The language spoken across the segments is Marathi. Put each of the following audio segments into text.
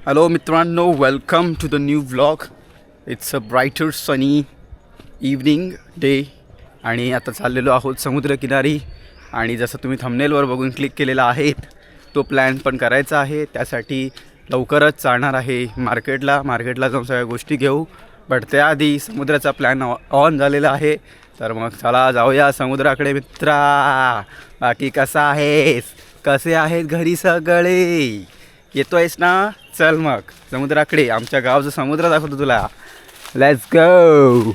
हॅलो मित्रांनो, welcome to the new vlog. It's a brighter sunny evening day आणि आता चाललेलो आहोत समुद्रकिनारी. आणि जसं तुम्ही थंबनेलवर बघून क्लिक केलेला आहे तो प्लॅन पण करायचा आहे. त्यासाठी लवकरच चालणार आहे मार्केटला जाऊन सगळ्या गोष्टी घेऊ. बट त्याआधी समुद्राचा प्लॅन ऑन झालेला आहे. तर मग चला जाऊया समुद्राकडे मित्रा. बाकी कसा आहेस, कसे आहेत घरी सगळे, येतो आहेस ना? चल मग समुद्राकडे, आमच्या गावचा समुद्र दाखवतो तुला. Let's go.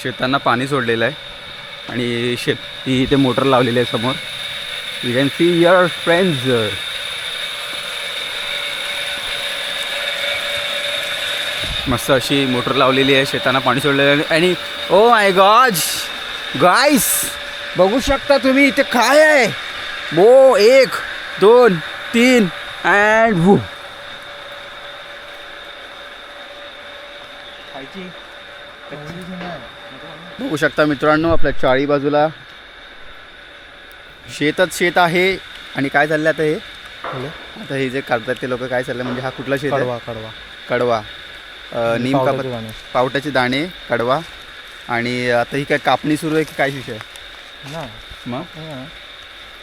शेतांना पाणी सोडलेलं आहे आणि शेती इथे मोटर लावलेली आहे समोर. You can see your friends. मस्त अशी मोटर लावलेली आहे, शेतांना पाणी सोडलेलं आहे. आणि ओ माय गॉड गाईस, बघू शकता तुम्ही इथे काय आहे. बो 1 2 3 अँड वू. बघू शकता मित्रांनो, आपल्या चारी बाजूला शेतच शेत आहे. आणि काय चाललं आता आता हे जे करतात ते लोक, काय चाललं म्हणजे हा कुठला शेत आहे? कडवा. नीम पावट्याचे दाणे, कडवा. आणि आता ही काय कापणी सुरू आहे की काय विषय ना? मग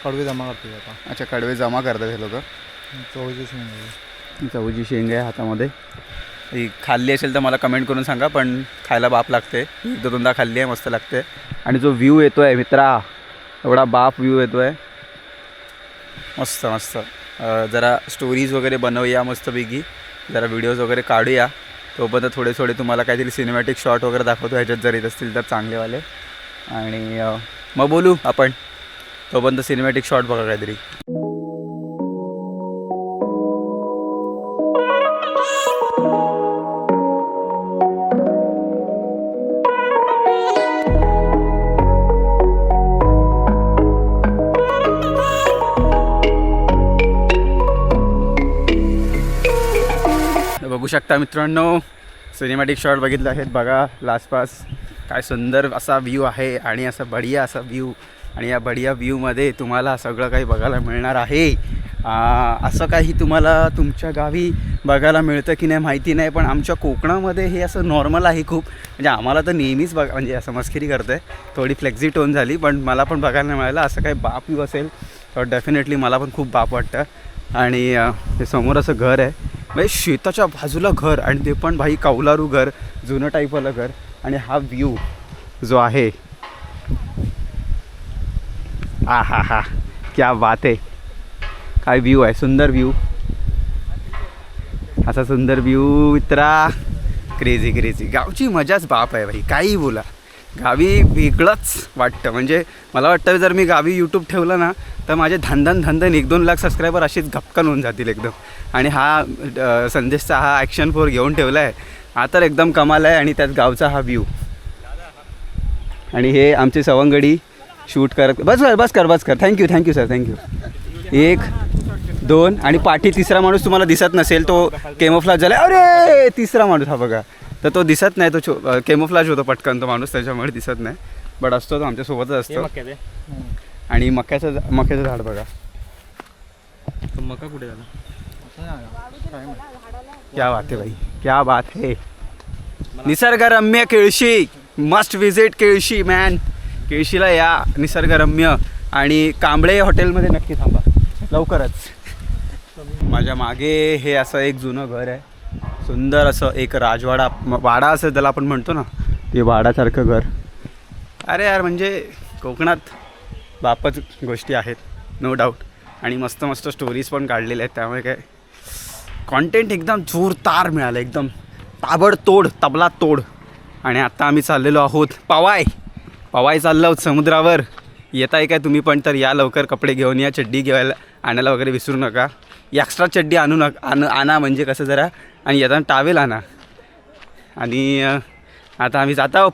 कडवे जमा करते आता. अच्छा, कडवे जमा करतात हे लोक. चवळीची शेंग आहे हातामध्ये. ही खाल्ली असेल तर मला कमेंट करून सांगा, पण खायला बाप लागते. 1-2दा खाल्ली आहे, मस्त लागते. आणि जो व्ह्यू येतो आहे मित्रा, एवढा बाप व्ह्यू येतो आहे. मस्त मस्त. जरा स्टोरीज वगैरे बनवूया मस्तपैकी, जरा व्हिडिओज वगैरे काढूया. तोपर्यंत थोडे तुम्हाला काहीतरी सिनेमॅटिक शॉट वगैरे दाखवतो, ह्याच्यात जर येत असतील तर चांगलेवाले. आणि मग बोलू आपण. तोपर्यंत सिनेमॅटिक शॉट बघा काहीतरी. बघू शकता मित्रांनो, सिनेमॅटिक शॉट बघितले आहेत बघा. आसपास काय सुंदर असा व्ह्यू आहे आणि असा बढिया असा व्ह्यू. आणि या बढिया व्ह्यूमध्ये तुम्हाला सगळं काही बघायला मिळणार आहे. असं काही तुम्हाला तुमच्या गावी बघायला मिळतं की नाही माहिती नाही, पण आमच्या कोकणामध्ये हे असं नॉर्मल आहे खूप. म्हणजे आम्हाला तर नेहमीच म्हणजे असं मस्करी करतं आहे, थोडी फ्लेक्झी टोन झाली, पण मला पण बघायला नाही मिळालं. असं काही बाप व्ह्यू असेल तर डेफिनेटली मला पण खूप बाप वाटतं. आणि हे समोर असं घर आहे, म्हणजे शेताच्या बाजूला घर, आणि ते पण भाई कौलारू घर, जुनं टाईपवालं घर. आणि हा व्ह्यू जो आहे, आ हा हा, क्या बात आहे. काय व्ह्यू आहे, सुंदर व्ह्यू. असा सुंदर व्ह्यू मित्रा. क्रेझी गावची मजाच बाप आहे भाई, काही बोला. गावी वेगळंच वाटतं. म्हणजे मला वाटतं जर मी गावी यूट्यूब ठेवलं ना तर माझे धंदन 1-2 लाख सबस्क्रायबर अशीच गपकन होऊन जातील एकदम. आणि हा संदेशचा हा ॲक्शन 4 घेऊन ठेवला आहे हा तर एकदम कमाल आहे. आणि त्यात गावचा हा व्ह्यू. आणि हे आमचे सवंगडी शूट करत. बस कर. Thank you sir, thank you. 1 2 आणि पाठी तिसरा माणूस तुम्हाला दिसत नसेल, तो केमोफ्लाज झाला. अरे तिसरा माणूस हा बघा, तर तो दिसत नाही, तो केमोफ्लाज होतो पटकन तो माणूस, त्याच्यामुळे दिसत नाही. बट असतो तो आमच्यासोबतच असतो. आणि मक्याचं झाड बघा. मका कुठे झाला? क्या बात आहे भाई, क्या बात आहे. निसर्गरम्य Kelshi, must visit Kelshi man. केळशीला या, निसर्गरम्य. आणि कांबळे हॉटेलमध्ये नक्की थांबा लवकरच. माझ्या मागे हे असं एक जुनं घर आहे, सुंदर असं एक राजवाडा, वाडा असं त्याला आपण म्हणतो ना, ते वाडासारखं घर. अरे यार, म्हणजे कोकणात बापच गोष्टी आहेत, नो डाऊट. आणि मस्त स्टोरीज पण काढलेल्या आहेत, त्यामुळे काय कॉन्टेंट एकदम जोरदार मिळालं, एकदम ताबडतोड, तबला तोड. आणि आत्ता आम्ही चाललेलो आहोत पवाय चाललो आहोत समुद्रावर. येताय काय तुम्ही पण? तर या लवकर, कपडे घेऊन या, चड्डी आणायला वगैरे विसरू नका. एक्स्ट्रा चड्डी आणा म्हणजे कसं जरा. आणि येताना टावेल आणा. आणि आता आम्ही जात आहोत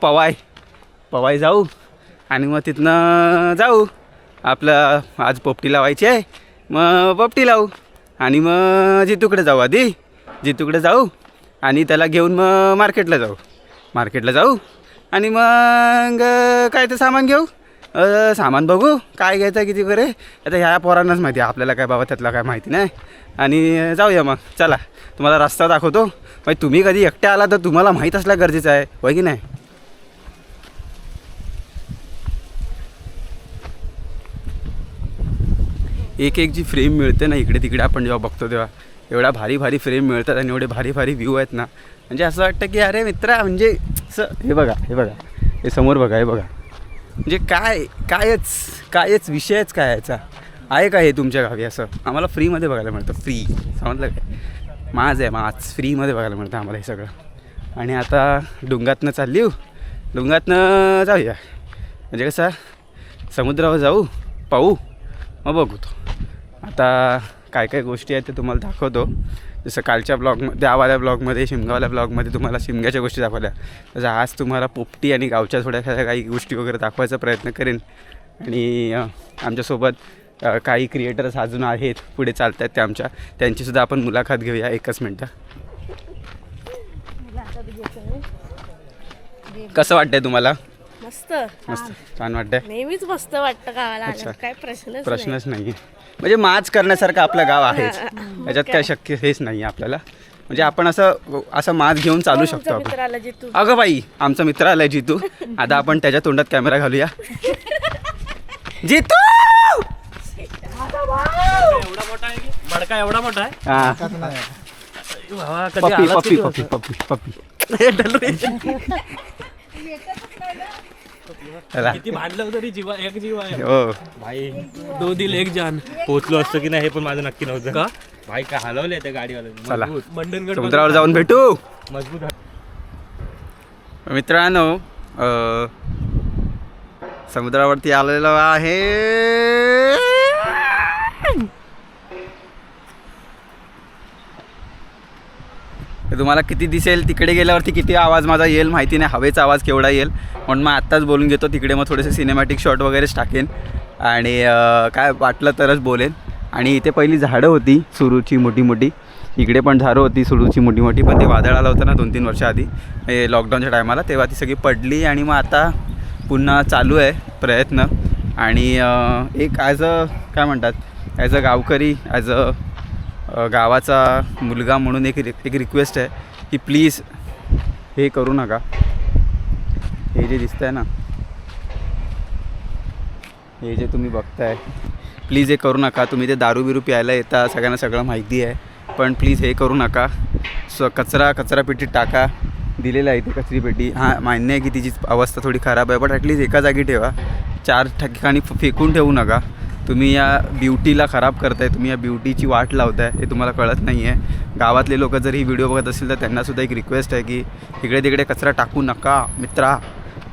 पवाय जाऊ. आणि मग तिथनं जाऊ, आपलं आज पोपटी लावायची आहे, मग पोपटी लावू. आणि मग जितूकडे जाऊ आणि त्याला घेऊन मग मार्केटला जाऊ आणि मग काय ते सामान घेऊ सामान बघू काय घ्यायचं आहे किती वगैरे. आता ह्या पोरांनाच माहिती आहे, आपल्याला काय बाबा त्यातलं काय माहिती नाही. आणि जाऊया मग, चला तुम्हाला रस्ता दाखवतो. मग तुम्ही कधी एकटे आला तर तुम्हाला माहीत असलं गरजेचं आहे, होय की नाही. एक एक जी फ्रेम मिळते ना इकडे तिकडे आपण जेव्हा बघतो तेव्हा एवढ्या भारी भारी फ्रेम मिळतात आणि एवढे भारी भारी व्ह्यू आहेत ना, म्हणजे असं वाटतं की अरे मित्रा म्हणजे असं हे बघा हे समोर बघा, हे बघा म्हणजे कायच विषयच काय याचा आहे का हे तुमच्या गावी. असं आम्हाला फ्रीमध्ये बघायला मिळतं, फ्री समजलं काय, माज फ्रीमध्ये बघायला मिळतं आम्हाला हे सगळं. आणि आता डुंगातनं चालली डुंगातनं जाऊया म्हणजे कसं समुद्रावर जाऊ पाहू मग बघू तो. आता काय गोष्टी आहेत ते तुम्हाला दाखवतो. जसं कालच्या ब्लॉगमध्ये त्यावाल्या ब्लॉगमध्ये शिमगावाल्या ब्लॉगमध्ये तुम्हाला शिमग्याच्या गोष्टी दाखवल्या, तसं आज तुम्हाला पोपटी आणि गावच्या थोड्या काही गोष्टी वगैरे दाखवायचा प्रयत्न करेन. आणि आमच्यासोबत काही क्रिएटर्स अजून आहेत पुढे चालत आहेत ते त्यांचीसुद्धा आपण मुलाखत घेऊया. एकच मिनटं. कसं वाटतंय तुम्हाला? मस्त छान वाटतंय. नेहमीच मस्त वाटतं गावाला आलं, काय प्रश्नच नाही. म्हणजे माज करण्यासारखं आपलं गाव आहेच, याच्यात काय शक्य हेच नाही आपल्याला. म्हणजे आपण असं माज घेऊन चालू शकतो आपण. अगं बाई आमचा मित्र आलाय जितू. आता आपण त्याच्या तोंडात कॅमेरा घालूया. जितू एवढा मोठा आहे. हा पप्पी किती भांडलं तरी एक जीव आहे. हो भाई 2 दिल 1 जान. पोहोचलो असतो की नाही हे पण माझं नक्की नव्हतं. का भाई का हलवले त्या गाडीवाले. चला मंडनगड समुद्रावर जाऊन भेटू. मजबूत. मित्रांनो समुद्रावरती आलेलो आहे. तुम्हाला किती दिसेल तिकडे गेल्यावरती, किती आवाज माझा येईल माहिती नाही, हवेचा आवाज केवढा येईल, म्हणून मग आत्ताच बोलून घेतो. तिकडे मग थोडेसे सिनेमॅटिक शॉट वगैरेच टाकेन आणि काय वाटलं तरच बोलेन. आणि इथे पहिली झाडं होती सुरूची मोठी, इकडे पण झाडं होती सुरूची मोठी, पण ते वादळ आलं होतं ना 2-3 वर्ष आधी हे लॉकडाऊनच्या टायमाला, तेव्हा ती सगळी पडली. आणि मग आता पुन्हा चालू आहे प्रयत्न. आणि एक ॲज अ गावकरी, ॲज अ गावाचा मुलगा म्हणून एक रिक्वेस्ट आहे की प्लीज हे करू नका. हे जे दिसतं आहे ना, हे जे तुम्ही बघताय, प्लीज हे करू नका. तुम्ही ते दारू बिरू प्यायला येता, सगळ्यांना सगळं माहिती आहे, पण प्लीज हे करू नका. कचरापेटीत टाका. दिलेलं आहे ते कचरीपेटी. हां मान्य आहे की तिची अवस्था थोडी खराब आहे, बट ॲटलीस्ट एका जागी ठेवा. 4 ठिकाणी फेकून ठेवू नका. तुम्ही या ब्युटीला खराब करताय, तुम्ही या ब्युटीची वाट लावताय, हे तुम्हाला कळत नाही आहे. गावातले लोक जर ही व्हिडिओ बघत असतील तर त्यांनासुद्धा एक रिक्वेस्ट आहे की इकडे तिकडे कचरा टाकू नका मित्रा.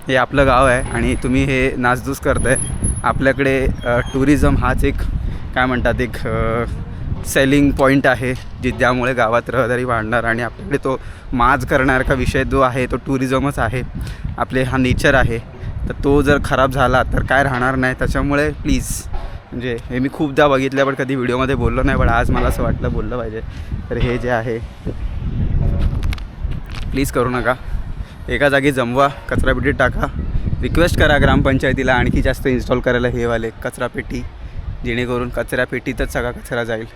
हे आपलं गाव आहे आणि तुम्ही हे नासधूस करताय. आपल्याकडे टुरिझम हाच एक एक सेलिंग पॉईंट आहे ज्यामुळे गावात रहदारी वाढणार. आणि आपल्याकडे तो माज करणारा विषय जो आहे तो टुरिझमच आहे, आपले हा नेचर आहे. तर तो जर खराब झाला तर काय राहणार नाही. त्याच्यामुळे प्लीज, म्हणजे हे मी खूपदा बघितलं पण कधी व्हिडिओमध्ये बोललो नाही, पण आज मला असं वाटलं बोललं पाहिजे. तर हे जे आहे प्लीज करू नका. एका जागी जमवा, कचरापेटीत टाका. रिक्वेस्ट करा ग्रामपंचायतीला आणखी जास्त इन्स्टॉल करायला हेवाले कचरापेटी, जेणेकरून कचरापेटीतच सगळा कचरा जाईल.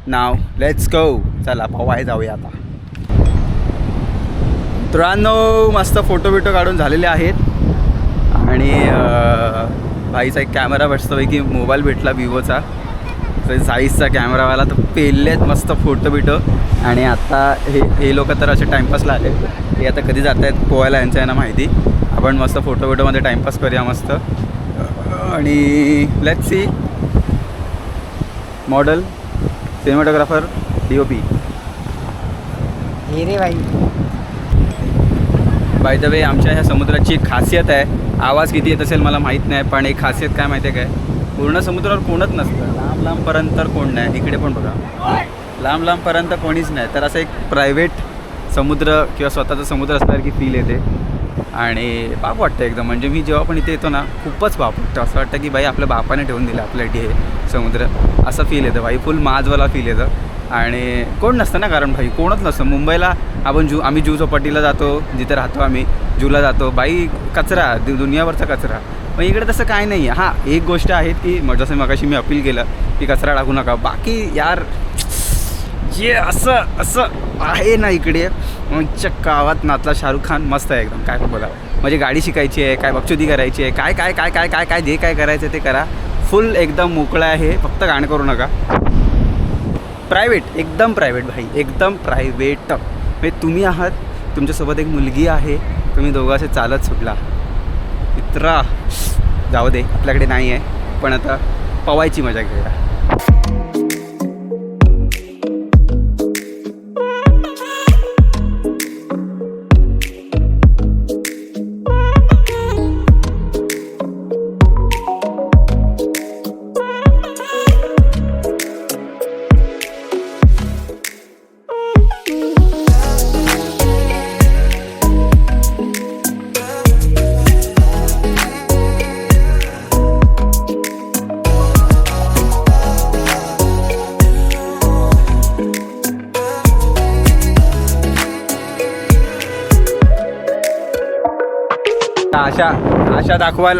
Now let's go. चला पवाय जाऊया आता. मित्रांनो मस्त फोटो बिटो काढून झालेले आहेत. आणि भाईचा एक कॅमेरा मस्तपैकी मोबाईल भेटला विवोचा, साईजचा कॅमेरावाला, तर पेललेत मस्त फोटो बिटो. आणि आता हे लोक तर असे टाईमपासला आले, हे आता कधी जात आहेत पोहायला यांचं यांना माहिती. आपण मस्त फोटो बिटोमध्ये टाईमपास करूया मस्त. आणि let's see. Model, cinematographer, DOP. हे रे बाई. बाय द वे आमच्या ह्या समुद्राची एक खासियत आहे. आवाज किती येत असेल मला माहीत नाही, पण एक खासियत काय माहिती आहे काय, पूर्ण समुद्रावर कोणच नसतं. लांबपर्यंत कोण नाही. इकडे पण बघा लांबपर्यंत कोणीच नाही. तर असं एक प्रायव्हेट समुद्र किंवा स्वतःचा समुद्र असल्यासारखी फील येते आणि बाप वाटतं एकदम. म्हणजे मी जेव्हा पण इथे येतो ना खूपच बाप वाटतं. असं वाटतं की बाई आपल्या बापाने ठेवून दिलं आपल्यासाठी हे समुद्र, असं फील येतं भाई. फुल माजवाला फील येतं. आणि कोण नसतं ना, कारण भाई कोणच नसतं. मुंबईला आम्ही जू चौपाटीला जातो, जिथे राहतो आम्ही जूला जातो, बाई कचरा, दुनियावरचा कचरा. पण इकडे तसं काय नाही आहे. हां एक गोष्ट आहे की जसं मगाशी मी अपील केलं की कचरा टाकू नका. बाकी यार जे असं असं आहे ना इकडे मग गावात नातला शाहरुख खान मस्त आहे एकदम. काय बोला म्हणजे गाडी शिकायची आहे, काय बकचोदी करायची आहे, काय काय काय काय काय काय जे काय करायचं ते करा. फुल एकदम मोकळं आहे, फक्त घाण करू नका. प्रायव्हेट, एकदम प्रायव्हेट भाई, एकदम प्रायव्हेट. म्हणजे तुम्ही आहात, तुमच्यासोबत एक मुलगी आहे, तुम्ही दोघं असे चालत सुटला मित्रा जाऊ दे आपल्याकडे नाही आहे, पण आता पवायची मजा घेऊया.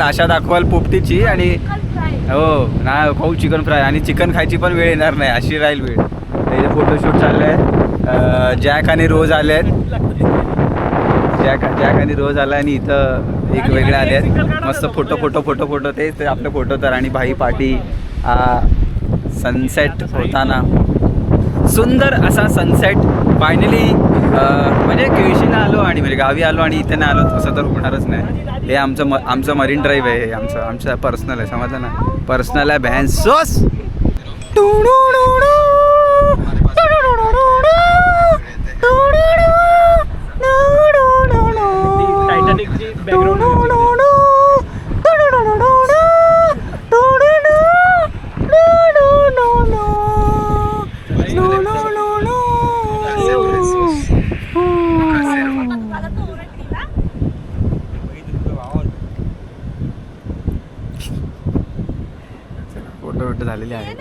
आशा दाखवाल पोपटीची आणि हो ना खाऊ चिकन फ्राय आणि चिकन खायची पण वेळ येणार नाही अशी राहील वेळ. त्याचे फोटोशूट चाललं आहे. जॅक आणि रोज आले आहेत. जॅक आणि रोज आला आणि इथं एक वेगळे आले आहेत. मस्त फोटो ते आपले फोटो तर. आणि भाई पाटी सनसेट होताना सुंदर असा सनसेट फायनली. म्हणजे केळशीला आलो आणि म्हणजे गावी आलो आणि इथे नाही आलो तसं तर होणारच नाही. हे आमचं मरीन ड्राईव्ह आहे. आमचं पर्सनल आहे, समजलं ना. पर्सनल आहे बॅन सॉस. टायटॅनिकची बॅकग्राऊंड फोटो झालेले आहे.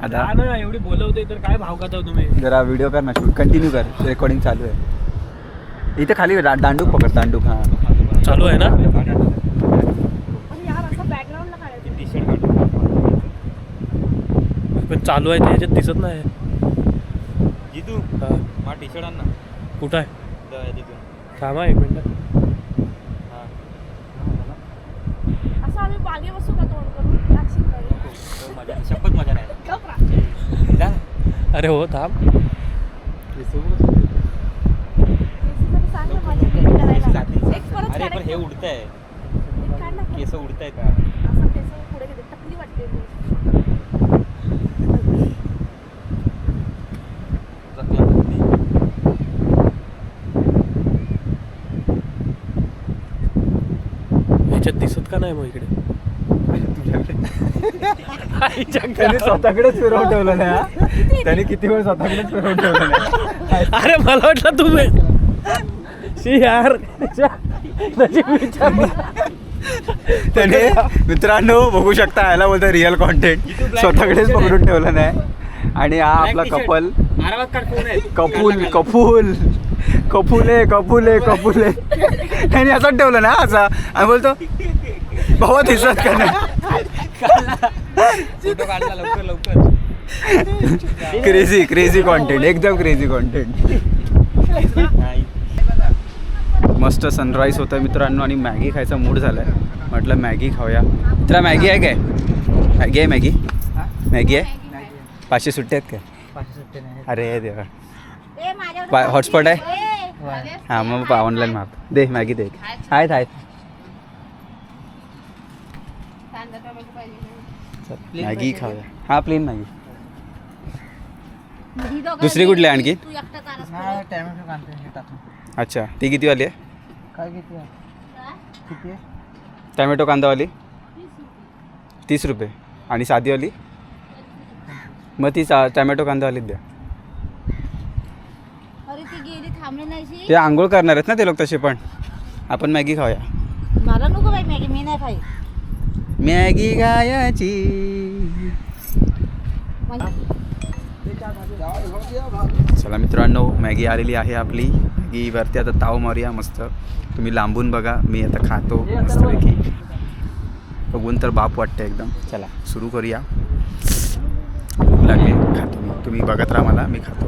आता ना एवढी बोलवते तर काय भाव खाता तुम्ही. जरा व्हिडिओ कर ना, शूट कंटिन्यू कर, रेकॉर्डिंग चालू आहे. इथे खाली दांडूक पकड, दांडूक. हां चालू आहे ना. पण चालू आहे ते ह्याच्यात दिसत नाही. जितू हा टी शर्ट आण ना. कुठं आहे तिथून थांबा एक मिनिट. असं आम्ही बागे बसू का तोंड करून लागशील तरी. शपथ मजा नाही. अरे हो थांब. अरे पण हे उडतंय, केस उडतायत. पुढे गेले टकली वाटते. ह्याच्यात दिसत का नाही मग इकडे. त्याने स्वतःकडेच फिरवून ठेवलं नाही. त्याने किती वेळ स्वतःकडेच फिरवून ठेवलं नाही. अरे मला वाटलं तुम्ही यार त्याने मित्रांनो बघू शकता, याला बोलतं रिअल कॉन्टेंट. स्वतःकडेच पकडून ठेवलं नाही. आणि हा आपला कपल कपूल त्याने असंच ठेवलं ना असा. आणि बोलतो भावा दिसत का नाही. क्रेझी कॉन्टेंट, एकदम क्रेझी कॉन्टेंट. मस्त सनराईज होतं मित्रांनो आणि मॅगी खायचा मूड झाला आहे. म्हटलं मॅगी खाऊया. तुला मॅगी आहे काय? मॅगी आहे. 500 सुट्टे आहेत काय? अरे देवा, हॉटस्पॉट आहे. हां मग ऑनलाईन माप दे, मॅगी दे. आहेत मॅगी खाऊया. हां प्लेन मॅगी. दुसरी कुठली आहे आणखी? अच्छा ती किती वाली आहे? काय किती टॅमॅटो कांदावाली 30 रुपये आणि साधीवाली मग ती टॅमॅटो कांदावालीच द्या. ते आंघोळ करणार आहेत ना ते लोक तसे. पण आपण मॅगी खाऊया. मला नको बाई मॅगी, मी नाही खाई मॅगी खायची. चला मित्रांनो मॅगी आलेली आहे आपली. मॅगीवरती आता ताव मारूया मस्त. तुम्ही लांबून बघा, मी आता खातो मस्तपैकी. बघून तर बाप वाटतं एकदम. चला सुरू करूया. भूक लागली, खातो मी. तुम्ही बघत राहा मला, मी खातो.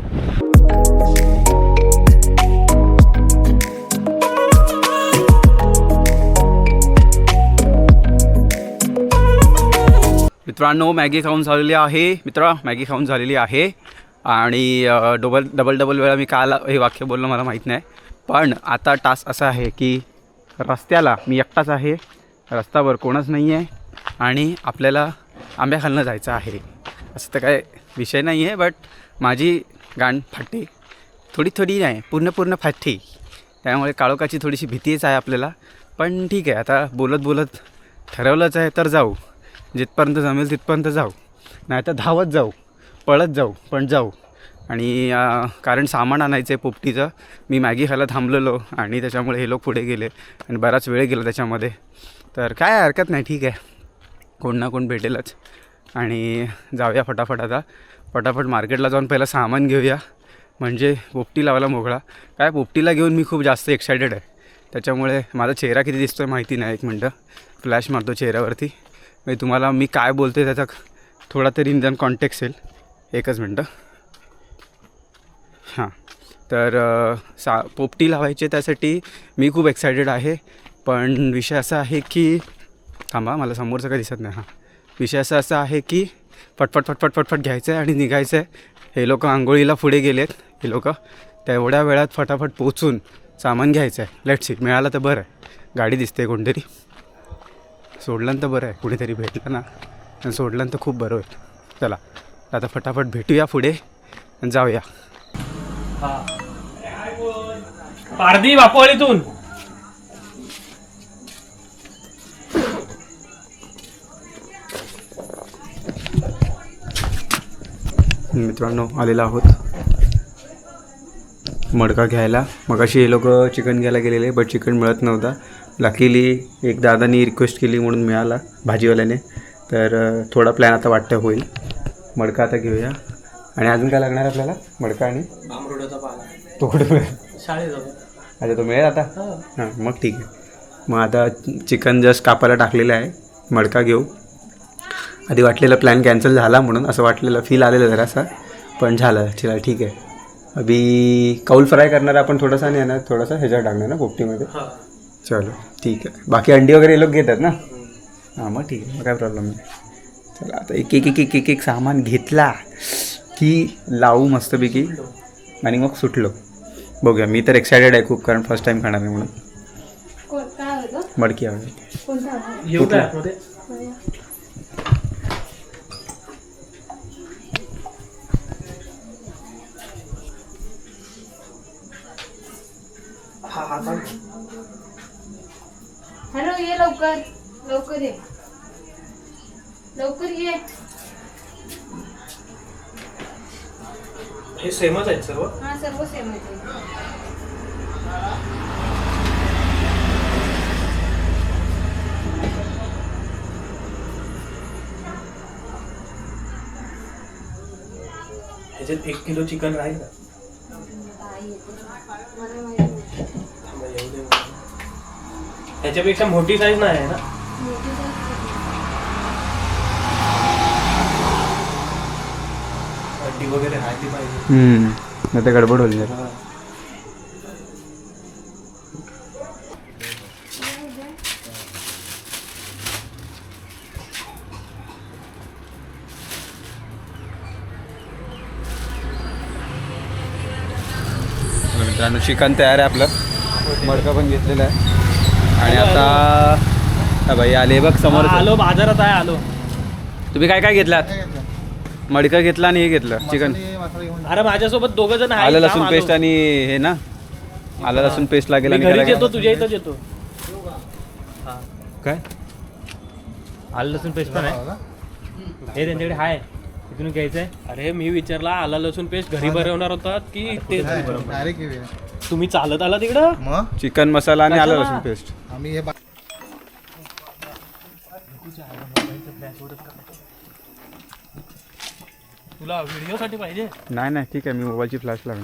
मित्रांनो मॅगी खाऊन झालेली आहे. मॅगी खाऊन झालेली आहे आणि डबल वेळा मी काल हे वाक्य बोललो मला माहीत नाही. पण आता टास्क असा आहे की रस्त्याला मी एकटाच आहे, रस्त्यावर कोणच नाही आहे आणि आपल्याला आंब्या खालनं जायचं आहे. असं तर काय विषय नाही आहे, बट माझी गाण फाटते थोडी नाही, पूर्ण फाटते. त्यामुळे काळोखाची थोडीशी भीतीच आहे आपल्याला. पण ठीक आहे, आता बोलत ठरवलंच आहे तर जाऊ. जिथपर्यंत जमेल तिथपर्यंत जाऊ, नाही तर धावत जाऊ, पळत जाऊ, पण जाऊ. आणि कारण सामान आणायचं आहे पोपटीचं. मी मॅगी खायला थांबलेलो आणि त्याच्यामुळे हे लोक पुढे गेले आणि बराच वेळ गेला त्याच्यामध्ये. तर काय हरकत नाही, ठीक आहे, कोण ना कोण भेटेलच. आणि जाऊया फटाफट मार्केटला जाऊन पहिलं सामान घेऊया, म्हणजे पोपटी लावायला मोकळा. काय पोपटीला घेऊन मी खूप जास्त एक्सायटेड आहे. त्याच्यामुळे माझा चेहरा किती दिसतो आहे माहिती नाही. एक मिनटं फ्लॅश मारतो चेहऱ्यावरती, म्हणजे तुम्हाला मी काय बोलतो आहे त्याचा थोडा तरी निदान कॉन्टेक्स्ट येईल. एकच मिनटं. हां, तर पोपटी लावायची त्यासाठी मी खूप एक्सायटेड आहे. पण विषय असा आहे की थांबा, मला समोरचं काही दिसत नाही. हां, विषय असा आहे की फटफट घ्यायचं आहे आणि निघायचं आहे. हे लोक आंघोळीला पुढे गेलेत. हे लोक तेवढ्या वेळात फटाफट पोचून सामान घ्यायचं आहे. लेट्स सी, मिळालं तर बरं आहे. गाडी दिसते कोणतरी, सोडलं तर बरं आहे. कुठेतरी भेटलं ना, आणि सोडलं तर खूप बरं होईल. चला आता फटाफट भेटूया पुढे आणि जाऊया. पारदी बापवाडीतून मित्रांनो आलेलो आहोत मडका घ्यायला. मगाशी हे लोक चिकन घ्यायला गेलेले, बट चिकन मिळत नव्हता. लकीली एक दादानी रिक्वेस्ट केली म्हणून मिळाला भाजीवाल्याने. तर थोडा प्लॅन आता वाटतं होईल. मडका आता घेऊया. आणि अजून काय लागणार आपल्याला? मडका आणि तो कुठे मिळेल? अच्छा, तो मिळेल आता. हां, मग ठीक आहे. मग आता चिकन जस्ट कापायला टाकलेलं आहे. मडका घेऊ. आधी वाटलेला प्लॅन कॅन्सल झाला म्हणून असं वाटलेलं, फील आलेलं जरासा, पण झालं. चला ठीक आहे. अभी कौल फ्राय करणार आपण थोडासा, आणि येणार थोडासा ह्याच्यावर टाकणार ना पोपटीमध्ये. चलो ठीक आहे. बाकी अंडी वगैरे हे लोक घेतात ना. हां, मग ठीक आहे, मग काय प्रॉब्लेम नाही. चला आता एक सामान घेतला की लावू मस्तपैकी आणि मग सुटलो. बघूया. मी तर एक्सायटेड आहे खूप, कारण फर्स्ट टाईम खाणार आहे म्हणून. मडकी आवडेल. हॅलो, ये लवकर ये, लवकर ये. हे सेमच आहेत सर्व. हां, सर्व सेम आहे. ह्याच्यात 1 किलो चिकन राहील का? ह्याच्यापेक्षा मोठी साईज नाही आहे ना? अंडी वगैरे आहे ती पाहिजे. नाही तर गडबड होईल जरा. मित्रांनो चिकन तयार आहे आपलं. मडका पण घेतलेला आहे. आणि आता भाई आले बघ समोर. आलो, बाजारात आहे. आलो. तुम्ही काय काय घेतलात? मडका घेतला आणि हे घेतलं चिकन. अरे माझ्यासोबत 2 जण आहेत. आलं लसूण पेस्ट आणि हे ना, आलं लसूण पेस्ट लागेल. आणि घरीच येतो, तुझ्या इथंच येतो. काय आलं लसूण पेस्ट पण आहे हे त्यांच्याकडे आहे. तिथून घ्यायचं आहे. अरे मी विचारला, आला लसूण पेस्ट घरी बनवणार होतात की ते तुम्ही चालत आला तिकडं? मग चिकन मसाला आणि आलं लसूण पेस्ट. आम्ही हे तुला व्हिडिओसाठी पाहिजे? नाही ठीक आहे, मी मोबाईलची फ्लॅश लावेन.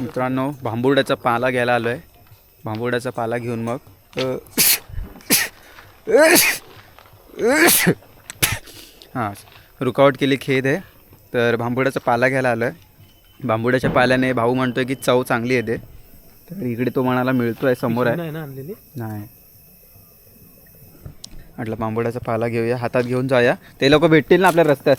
मित्रांनो भांबुर्ड्याचा पाला घ्यायला आलो आहे. भांबुर्ड्याचा पाला घेऊन मग हां रुकावट केली खेद आहे. तर भांबुर्ड्याचा पाला घ्यायला आलो आहे. भांबुर्ड्याच्या पाल्याने भाऊ म्हणतो आहे की चव चांगली येते. तर इकडे तो म्हणाला मिळतो आहे समोर आहे. नाही म्हटलं भांबुर्ड्याचा पाला घेऊया, हातात घेऊन जाऊया. ते लोक भेटतील ना आपल्या रस्त्यात.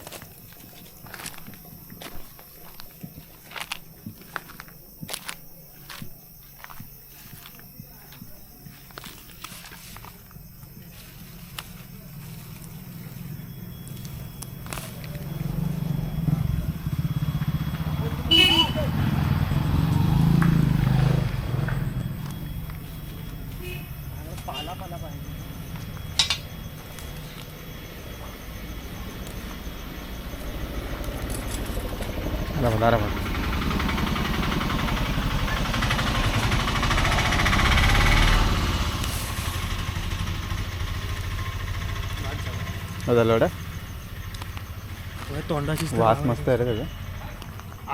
तोंडाची वास मस्त आहे रे त्याचा.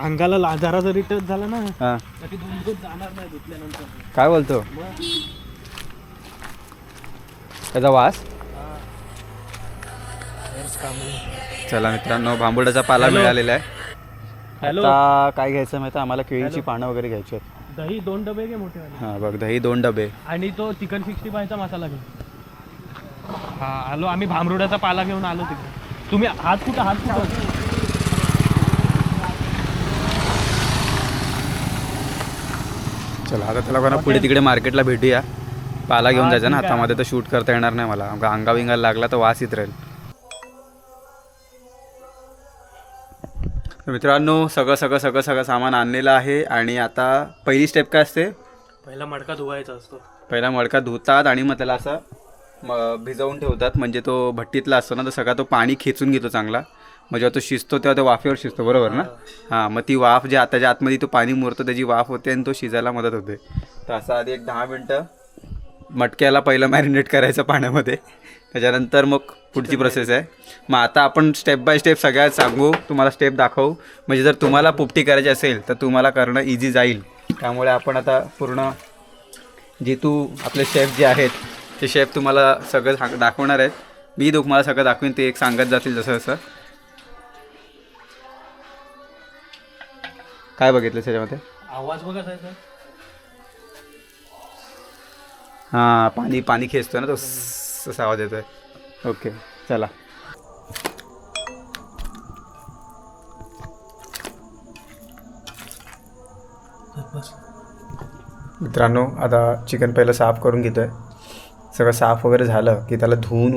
अंगाला जरा जरी टच झाला ना हां की 2 दिवस जाणार नाही धुतल्यानंतर. काय बोलतो त्याचा वास. चला मित्रांनो भांबुर्ड्याचा पाला मिळालेला आहे. हॅलो आता काय घ्यायचं माहिती आहे आम्हाला, केळीची पानं वगैरे घ्यायची आहेत. दही 2 डबे घे मोठे वाले. हां बघ दही 2 डबे आणि तो चिकन 65 चा मसाला घे. हा आलो आम्ही भांबरुड्याचा पाला घेऊन आलो तिकडे. तुम्ही हात कुठं चला आता त्याला कोणा पुढे तिकडे मार्केटला भेटूया. पाला घेऊन जायचा ना हातामध्ये, तर शूट करता येणार नाही मला. अंगा विंगाला लागला तर वास येत राहील. मित्रांनो सगळं सामान आणलेलं आहे. आणि आता पहिली स्टेप काय असते, पहिला मडका धुवायचा असतो. पहिला मडका धुतात आणि मग त्याला असं भिजवून ठेवतात. म्हणजे तो भट्टीतला असतो ना, तर सगळा तो पाणी खेचून घेतो चांगला. मग जेव्हा तो शिजतो तेव्हा तो वाफेवर शिजतो, बरोबर ना. हां मग ती वाफ जे त्याच्या आतमध्ये तो पाणी मुरतो त्याची वाफ होते आणि तो शिजायला मदत होते. तर असं आधी एक 10 मिनटं मटक्याला पहिलं मॅरिनेट करायचं पाण्यामध्ये. त्याच्यानंतर मग पुढची प्रोसेस आहे. मग आता आपण स्टेप बाय स्टेप सगळ्यात सांगू, तुम्हाला स्टेप दाखवू. म्हणजे जर तुम्हाला पोपटी करायची असेल तर तुम्हाला करणं इझी जाईल. त्यामुळे आपण आता पूर्ण जे आपले शेफ जे आहेत ते शेफ तुम्हाला सगळं दाखवणार आहेत. मी तुम्हाला सगळं दाखवीन, ते एक सांगत जातील जसं जसं. काय बघितलं त्याच्यामध्ये आवाज बघा सर. हां पाणी खेचतो ना तो, तसा आवाज येतोय. ओके चला. मित्रांनो आता चिकन पहिलं साफ करून घेतो आहे. सगळं साफ वगैरे झालं की त्याला धुवून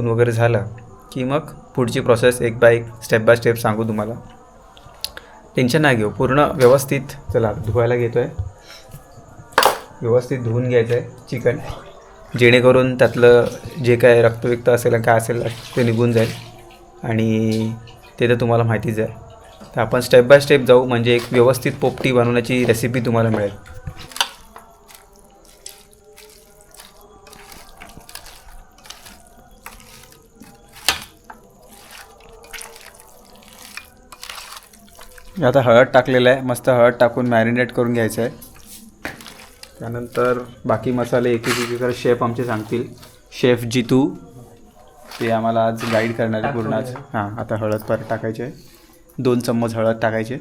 वगैरे झालं की मग पुढची प्रोसेस एक बाय एक स्टेप बाय स्टेप सांगू तुम्हाला. टेन्शन नाही घेऊ, पूर्ण व्यवस्थित. चला धुवायला घेतो आहे. व्यवस्थित धुवून घ्यायचं आहे चिकन, जेणेकरून त्यातलं जे काय रक्तविक्त असेल काय असेल ते निघून जाईल. आणि ते तर तुम्हाला माहितीच आहे. तर आपण स्टेप बाय स्टेप जाऊ, म्हणजे एक व्यवस्थित पोपटी बनवण्याची रेसिपी तुम्हाला मिळेल. आता हळद टाकलेलं आहे. मस्त हळद टाकून मॅरिनेट करून घ्यायचं आहे. त्यानंतर बाकी मसाले एक एक शेफ आमचे सांगतील. शेफ जितू ते आम्हाला आज गाईड करणार आहे पूर्ण आज. हां आता हळद परत टाकायची आहे. 2 चम्मच हळद टाकायचे.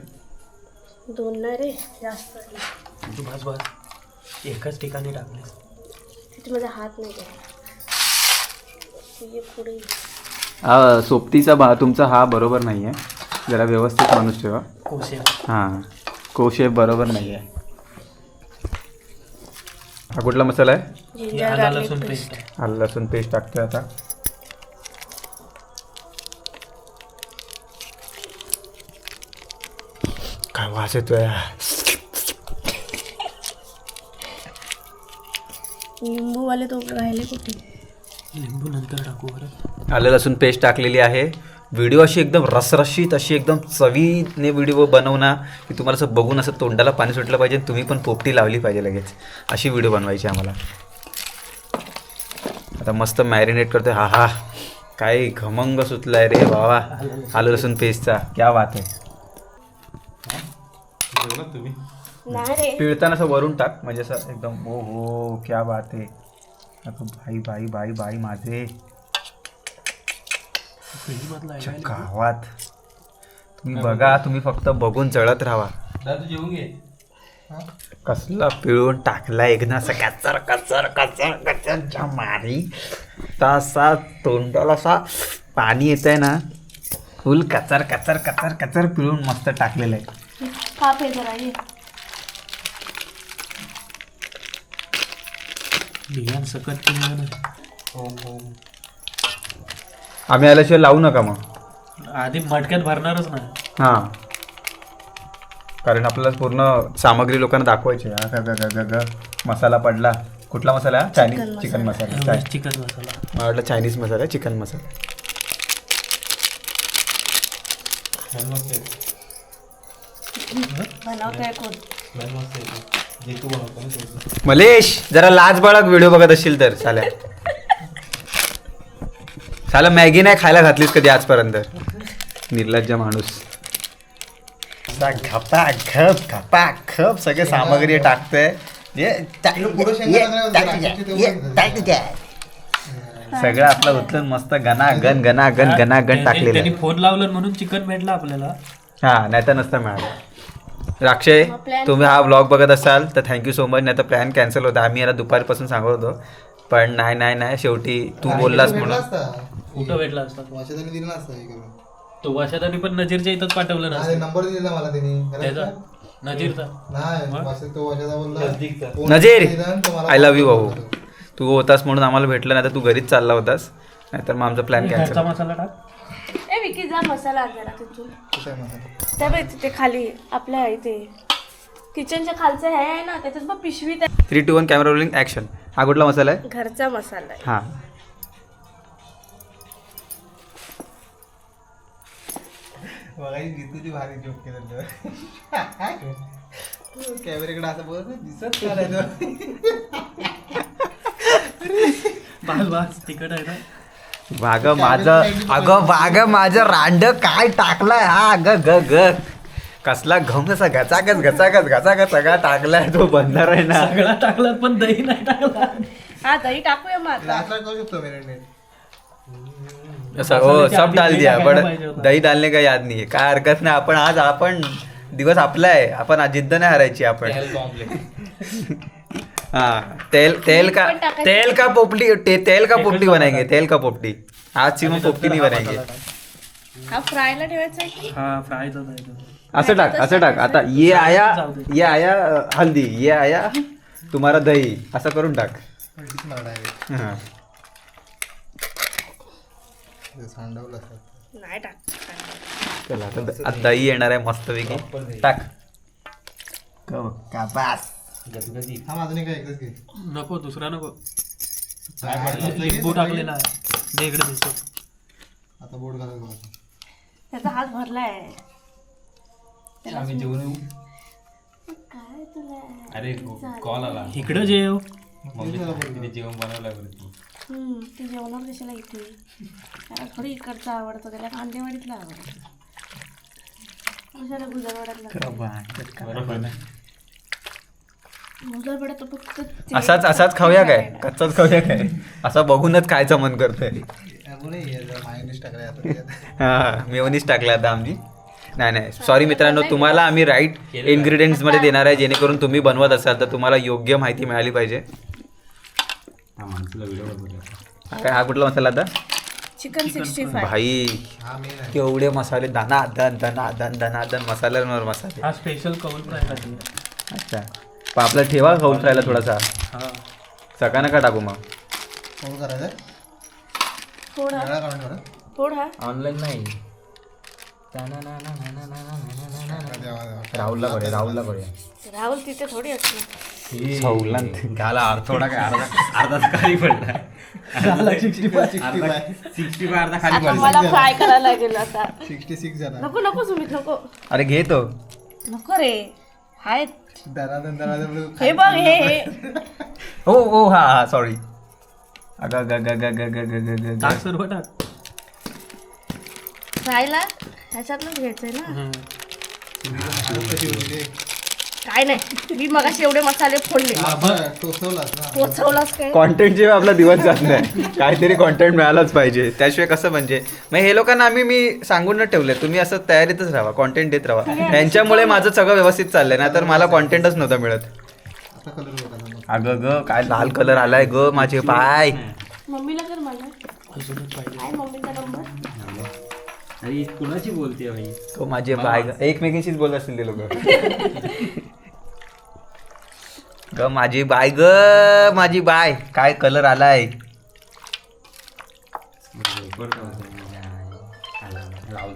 2 नाही रे, जास्त. बस एकाच ठिकाणी टाकले. तिथे माझा हात नाही गेला. पुढे हा सोबतीचा तुमचा हा बरोबर नाही आहे. जरा व्यवस्थित माणूस ठेवा. हां कोशेफ बरोबर नाही आहे. हा कुठला मसाला आहे? आलं लसूण पेस्ट. आलं लसूण पेस्ट टाकतोय आता. काय वास येतोय. लिंबूवाले तो राहिले कुठे? लिंबू नंतर टाकू बरं. आलं लसूण पेस्ट टाकलेली आहे. व्हिडिओ अशी एकदम रसरशीत अशी एकदम चवीने व्हिडिओ बनवू ना की तुम्हाला असं बघून असं तोंडाला पाणी सुटलं पाहिजे. तुम्ही पण पोपटी लावली पाहिजे लगेच. अशी व्हिडिओ बनवायची आम्हाला. आता मस्त मॅरिनेट करतोय. हा काय खमंग सुटला आहे रे बाबा आलं लसूण पेस्टचा. क्या बात आहे. तुम्ही नाही रे पिळताना असं वरून टाक म्हणजे असं एकदम ओ हो क्या बात आहे. अगं भाई भाई भाई भाई माझे गावात तुम्ही बघा, तुम्ही फक्त बघून जळत राहा. दादा तू जेवून घे. कसला पिळून टाकला एकदम असं कचर कचर कचर कचरच्या मारी तसा तोंडाला असा पाणी येत आहे ना. फुल कचर कचर कचर कचर पिळून मस्त टाकलेलं आहे. काप हे जरा ये. बियाण सकट आम्ही आल्याशिवाय लावू नका मग. आधी मटक्यात भरणारच ना. हां, कारण आपल्याला पूर्ण सामग्री लोकांना दाखवायची. मसाला पडला. कुठला मसाला? चायनीज चिकन मसाला. चिकन मसाला मला वाटलं चायनीज मसाला, चिकन मसाला. बनवतोय कोण? जे तू बनवतो ना ते. मलेश जरा लाज बाळग व्हिडिओ बघत असशील तर. साला मॅगी नाही खायला घातलीस कधी आजपर्यंत. निर्लज्ज माणूस. घपा घप घपा खप सगळे सामग्री टाकतोय. सगळं आपलं उचलून मस्त गणागण गणागण गणागण टाकलेलं. त्यांनी फोन लावलं म्हणून चिकन भेटलं आपल्याला. हा, नाही तर नसतं मिळालं. राक्षय, तुम्ही हा व्लॉग बघत असाल तर थँक्यू सो मच. नाही तर प्लॅन कॅन्सल होता. आम्ही याला दुपारपासून सांगत होतो पण नाही शेवटी तू बोललास म्हणून. कुठं भेटला असता तो वर्षात पण नजीरच्या इथंच पाठवलं ना. नंबर दिला मला त्याचा नजीरचा नजीर आय लव्ह यू भाऊ. तू होतास म्हणून आम्हाला भेटलं, नाही तर तू घरीच चालला होतास. नाहीतर मग आमचा प्लॅन घरचा कॅन्सल. मसाला टाक. ए विकी जा मसाला आण जरा तिथून. त्या बाई तिथे खाली आपल्या इथे किचनच्या खालचं हे आहे ना, त्याच्यात मग पिशवीत आहे. 3, 2, 1 कॅमेरा रोलिंग ऍक्शन. हा कुठला मसाला आहे? घरचा मसाला आहे. हा, तुझी भारी जोक केलं कॅमेरेकडे असं बोल दिसत बस तिकट आहे ना. अगं माझं रांड काय टाकलाय हा. ग ग कसला घम असा घचाघच सगळा टाकलाय तो. बंदर आहे ना सगळा टाकला पण दही नाही टाकला. हा दही टाकूया मग आता. लास्ट करू शकतो मेरे हो सब डाल दिया बट दही डालने का याद नाही. काय हरकत नाही. आपण दिवस आपला आहे. आपण जिद्द नाही हरायची. आपण हाँ तेल का पोपटी बनाएंगे. तेल का पोपटी. आज सिर्फ पोपटी नहीं बनाएंगे. हा फ्रायला ठेवायचा आहे की? हा फ्रायचा असं टाक. आता ये आया हल्दी, ये आया तुम्हारा दही, असं करून टाक. हां नाही टाक. चला आता दही येणार आहे मस्तपैकी. टाक. बास. नको दुसरा नको. लिंबू टाकलेला आहे. दे इकडे दिसतो. आता बोट घालून त्याचा हात भरलाय. आम्ही जेवून येऊ. काय तुला? अरे कॉल आला. इकडे जेव. मम्मी तिने जेवण बनवलं वरती. ती जेवणार कशाला इथे? त्याला थोडी इकडचं आवडतं, त्याला कांदेवाडीतलं आवडतं. कशाला गुजरवाड्यातलं? बरोबर ना. गुजरवाड्यात तो फक्त असाच खाऊया काय? कच्चाच खाऊया काय? असं बघूनच खायचं मन करतंय. हा मेयोनीज टाकला आता आम्ही. नाही सॉरी मित्रांनो, तुम्हाला आम्ही राईट इन्ग्रेडियंट्स मध्ये देणार आहे जेणेकरून तुम्ही बनवत असाल तर तुम्हाला योग्य माहिती मिळाली पाहिजे. हा माणसाला व्हिडिओ बनवला. काय हा कुठला मसाला आता? चिकन 65. भाई केवढे मसाले. धनाधन मसाल्यांवर मसाले. हा स्पेशल कौल फ्राय टाकली. अच्छा पण आपला ठेवा खाऊन राहिला थोडासा. हा सका नका टाकू मग. फोड हा ऑनलाईन नाही. राहुलला करूया. राहुल तिथे थोडी असते. घाला थोडा काय अर्धा खाली पडला. 65 अर्धा खाली आता मला फ्राय करायला लागेल आता. 66 झाला. नको सुमित नको. अरे घे तो. नको रे. हाय दरादन हे बघ हे हो हा सॉरी. अगं टाक सर्व टाक. फ्रायला ह्याच्यातलंच घ्यायचंय ना. काय नाही मी मगाशी एवढे मसाले फोडले टोचवलाच ना पोचवलाच काय कॉन्टेंट शिवाय आपला दिवस जात नाही काहीतरी कॉन्टेंट मिळालाच पाहिजे त्याशिवाय कसं म्हणजे मग हे लोकांना मी सांगून न ठेवलंय तुम्ही असं तयारीतच राहा कॉन्टेंट देत राहा त्यांच्यामुळे माझं सगळं व्यवस्थित चाललंय ना तर मला कॉन्टेंटच नव्हता मिळत आता कलर बघा अगं ग काय लाल कलर आलाय ग माझे पाय मम्मीला कर मला काय मम्मीचा नंबर अरे कुणाची बोलते भाई तो माझे पाय ग एकमेकींशीच बोलत असतील ते लोक ग माझी बाय ग माझी बाय काय कलर आलाय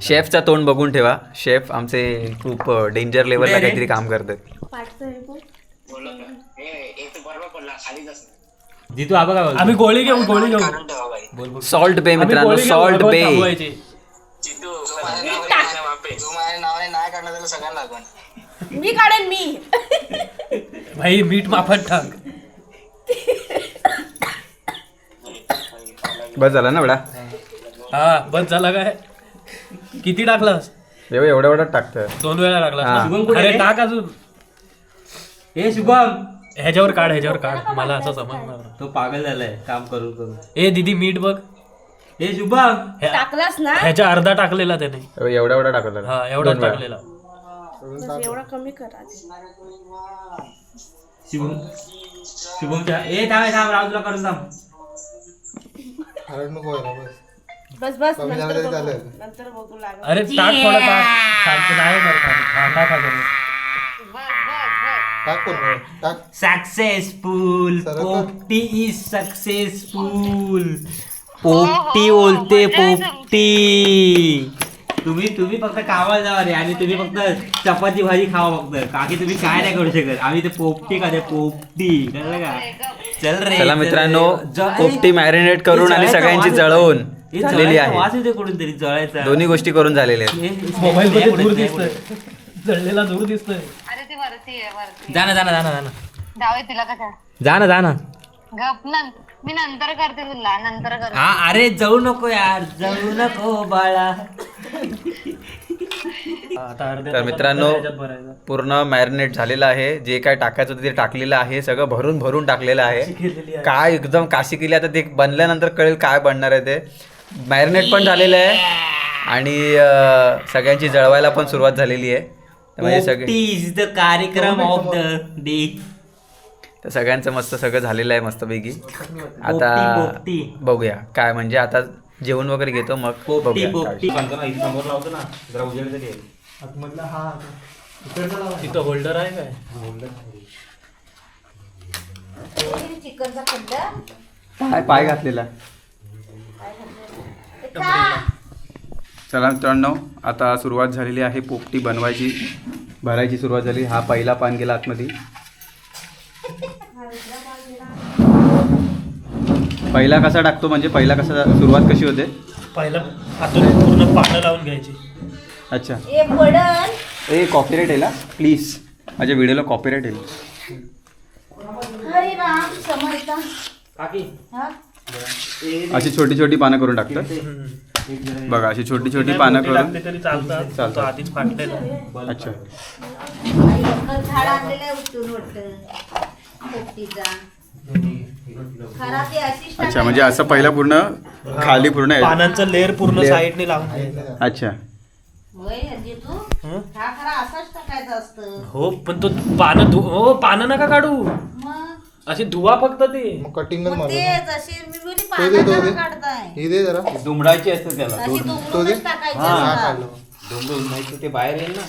शेफचा तोंड बघून ठेवा शेफ आमचे खूप डेंजर लेवलला काहीतरी काम करतात पाठचं हे बोल जितू आबा काय बोलतो? आम्ही गोळी घेऊ सॉल्ट बे मित्रांनो सॉल्ट बे मी काढेन मी भाई मीठ माफत टाक बस झाला ना एवढा हा बस झाला काय किती टाकलास एवढा टाकतं 2 वेळा टाकलास हा. ना? शुभम कुठे अरे आहे? टाक अजून ए शुभम ह्याच्यावर काढ मला असं समजणार तो पागल झालाय काम करून करून ए दीदी मीठ बघ ए शुभम टाकलास ना ह्याच्या अर्धा टाकलेला त्याने एवढा टाकलं हा एवढा टाकलेला बस एवढा कमी कर आधी. शुभमच्या ए थांब राव तुला करून थांब हळद नको व्हायला बस बस कमी झालं नंतर तरी चालेल. बघू. नंतर बघू लागेल अरे टाक थोडं टाक नाही टाक अजून. टाक पूर्ण टाक सक्सेसफुल सरळ कर. पोपटी इज सक्सेसफुल पोपटी बोलते पोपटी तुम्ही फक्त कामाला जावा रे आणि तुम्ही फक्त चपाती भाजी खावा फक्त काकी तुम्ही काय नाही करू शकत आम्ही ते पोपटी खाते पोपटी कळलं का चल रे चला चल मित्रांनो रे. पोपटी मॅरिनेट करून आणि सगळ्यांची जळवून हे झालेली जळायचा वास आहे येते कुठून तरी जळायचा दोन्ही गोष्टी करून झालेल्या आहेत मोबाईल मध्ये दूर दिसतोय जळलेला दूर दिसतोय अरे ती वरती आहे वरती जा ना जाऊया तिला कशा जा ना गप मी नंतर करते तुला नंतर करते हा अरे जाऊ नको यार जाऊ नको बाळा आता अर्ध्या तर मित्रांनो ह्याच्यात भरायचं. पूर्ण मॅरिनेट झालेलं आहे जे काय टाकायचं होतं ते टाकलेलं आहे सगळं भरून टाकलेलं आहे काय एकदम काशी केली आता ते बनल्यानंतर कळेल काय बनणार आहे ते मॅरिनेट पण झालेलं आहे आणि सगळ्यांची जळवायला पण सुरुवात झालेली आहे तर म्हणजे सगळे पोपटी इज द कार्यक्रम ऑफ द डे तर सगळ्यांचं मस्त सगळं झालेलं आहे मस्तपैकी आता पोपटी. बघूया काय म्हणजे आता जेवण वगैरे घेतो मग पोपटी बघूया पोपटी काय. समोर लावतो ना जरा उजेड आतमधला हा तिथं होल्डर आहे काय काय पाय घातलेला चला मित्रांनो आता सुरुवात झालेली आहे पोपटी बनवायची भरायची सुरुवात झाली हा पहिला पान गेला आतमध्ये पहिला कसा टाकतो म्हणजे पहिला कसा सुरुवात कशी होते पहिला आतून पूर्ण पानं लावून घ्यायची अच्छा ए कॉपीराइट येईल प्लीज माझ्या व्हिडिओला कॉपीराइट येईल हरी राम समर्थ काकी अशी छोटी छोटी पानं करून टाकतात बघा अशी छोटी छोटी पानं करून टाकली तरी चालतात चालतात. तो आधीच फाटलेला आहे. अच्छा झाड आणलेलं आहे उठून वाटतं पोपटीचा खरा ती अशीच अच्छा म्हणजे असं पहिला पूर्ण खाली पूर्ण आहे. पानांचं लेअर पूर्ण Layer. साईडने लावून घ्यायचं. अच्छा होय म्हणजे तू हं? हा खरा असाच टाकायचा असतं हो पण तो पानं नका काढू मग अशी धुवा फक्त ते मग कटिंगच मग मारू तेच अशी मी बोली तो दे, तो पानं दे. का काढताय ही दे जरा दुमडायची असते त्याला अशी तो दे. दुमडूनच टाकायची हा असतात. काढलं दुमडून नाही ते बाहेर येईल ना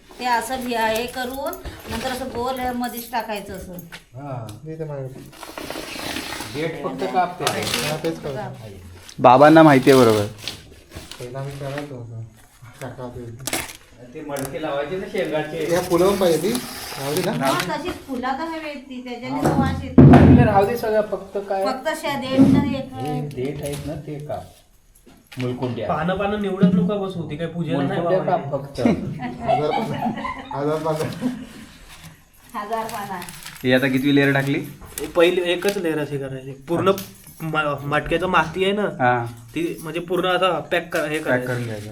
ते असं हे करून नंतर असं गोल मध्येच टाकायचं असं दे ते माझ्याकडे. गेट फक्त कापते हा, तेच कर बाबांना माहिती आहे बरोबर पहिला मी करायचो होतं. टाका ते. ते मडके लावायचे ना शेंगाचे या फुलं पण पाहिजे ती राहू दे ना मग तशीच फुला तर हवी ती त्याच्याने तो वास येतो राहू दे सगळं फक्त काय फक्त शेदेड डेट आहेत ना ते का मुलकुंड्या पानं निवडत नका बस होती काय पूजेला नाही मुलकुंड्या बाबा. का फक्त 1000 पाना ही आता किती लेअर टाकली पहिली एकच लेअर अशी करायची पूर्ण मटक्याचं माती आहे ना हा ती म्हणजे पूर्ण आता पॅक हे पॅक करायचं करून घ्यायचं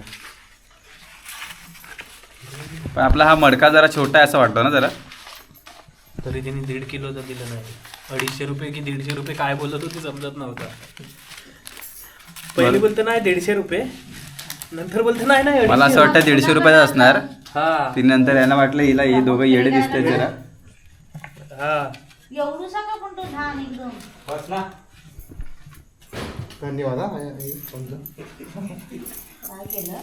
पण आपला हा मडका जरा छोटा आहे असं वाटतो ना जरा. तरी त्यांनी 1.5 किलोचं दिलं नाही. 250 रुपये की 150 रुपये काय बोलत होती समजत नव्हता. पहिले बोलतो नाही 150 रुपये, नंतर बोलतो नाही नाही मला असं वाटतं 150 रुपयाचा असणार. हा ती नंतर यांना वाटलं हिला हे दोघं येडे दिसतात जरा. हा एवढं सांगा पण तो लहान एकदम. धन्यवाद हा आई, समजा. काय केलं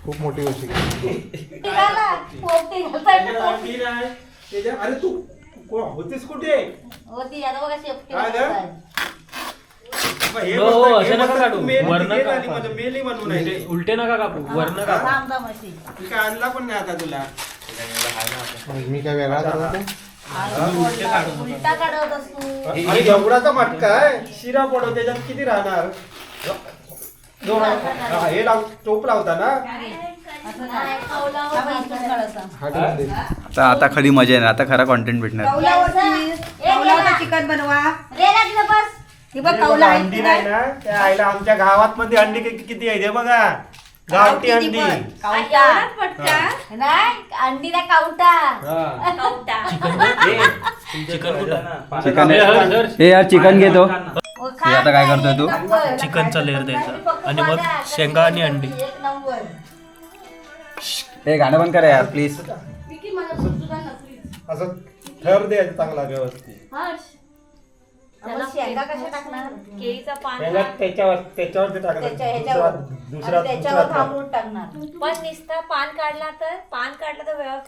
खूप मोठी गोष्ट केली. निघाला, पोपटी घालताय. अरे तू होतीस कुठे? हो ती आता बघा शेपटी काय ग? घालताय. हो, असं नका काढू. वरनं उलटे नका कापू, वरनं कापू. थांब थांब अशी. आणला पण नाही आता तुला. मी काय वेगळा करत होतो? उलटा काढत असतो. एवढाचा मटका आहे, शिरा पडव त्याच्यात किती राहणार? हे टोप लावता ना. असं नाही. थांब, इथून काढायचा. हा ठेवून दे. आता खरी मजा येणार. आता खरा कॉन्टेंट भेटणार. कौलावरती चिकन बनवा. रे लागलं बस. हे बघ कौला आहे अंडी की नाही नाही? ना त्या आईला आमच्या गावात मध्ये अंडी किती आहे ते बघा. गावठी अंडी. कावटा. नाही अंडी ना कावटा. चिकन हे यार चिकन घेतो. हे आता काय करतोय तू? चिकनचा लेअर द्यायचा आणि मग शेंगा आणि अंडी. एक नंबर. हे गाणं बंद करा यार प्लीज. विकी मला सुद्धा ना प्लीज. असं थर द्यायचं चांगला व्यवस्थित. हर्ष त्याला शेंगा कशा टाकणार? केळीचा पान शेंगा त्याच्यावरती टाकणार. त्याच्या ह्याच्यावर दुसरा आणि त्याच्यावर थांबून टाकणार. पण नुसतं पान काढला तर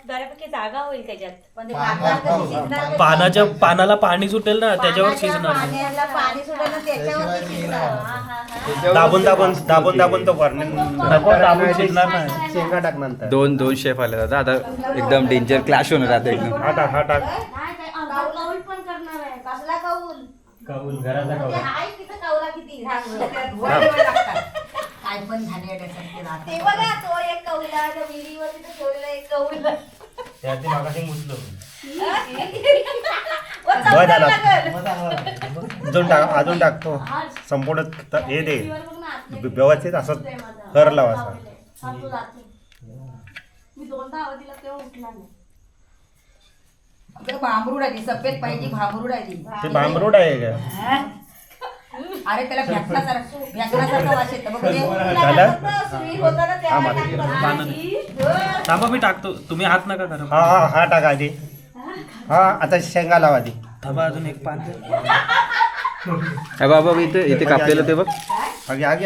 बऱ्यापैकी जागा होईल त्याच्यात. पण ते काढणार कशी शिजणार कशी? पानाला पाणी सुटेल ना त्याच्यावर शिजणार. पाण्याला पाणी सुटेल ना त्याच्यावर शिजणार. दाबून तो दाबून शिजणार नाही. शेंगा टाक नंतर. दोन शेफ आले आता एकदम डेंजर क्लॅश होणार आता एकदम. हा टाक. नाही काय कौल पण करणार आहे. कसला कौल? घराचा ते आहे तिथं कौला किती? काय पण झाले ते बघा तो एक कौला त्या विहिरीवर तिथं ठेवलेला एक कौल. अजून टाकतो संपूर्ण हे दे व्यवस्थित असं कर लावा असं. हा तू जाते. मी दोनदा आवाज दिला तेव्हा उठला नाही. भांबरूड आहे सफेद पाहिजे भांबरूड आहे ते बांबरोड आहे का? अरे त्याला भेटण्यासारखं वास येतं बघ. झालं? थांबा मी टाकतो, तुम्ही हात नका करा. हा टाका आधी. हा आता शेंगा लावा आधी. थांबा अजून एक पान. बाबा इथे कापलेलं ते बघ. आगे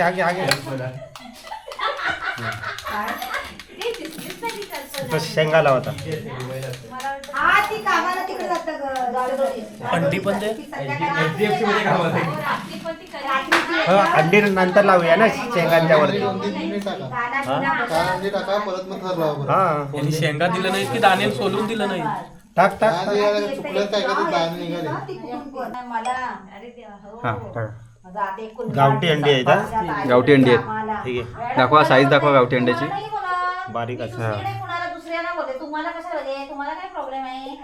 शेंगा लावता. ती कामाला तिकडे जातं अंडी पण दे. अंडी नंतर लावूया ना शेंगांच्या वरती. अंडी टाका परत मग थर लावा. हा यांनी शेंगा दिलं नाही की दाणे सोलून दिलं नाही. टाक चुकलं काय का दाणे निघाले. मला हा टाका. गावठी अंडी आहे का? गावठी अंडी आहेत. ठीक आहे. दाखवा साईज दाखवा गावठी अंड्याची. बारीक असं. कुणाला दुसऱ्याला बोलते तुम्हाला कशा बोलते तुम्हाला काय प्रॉब्लेम आहे?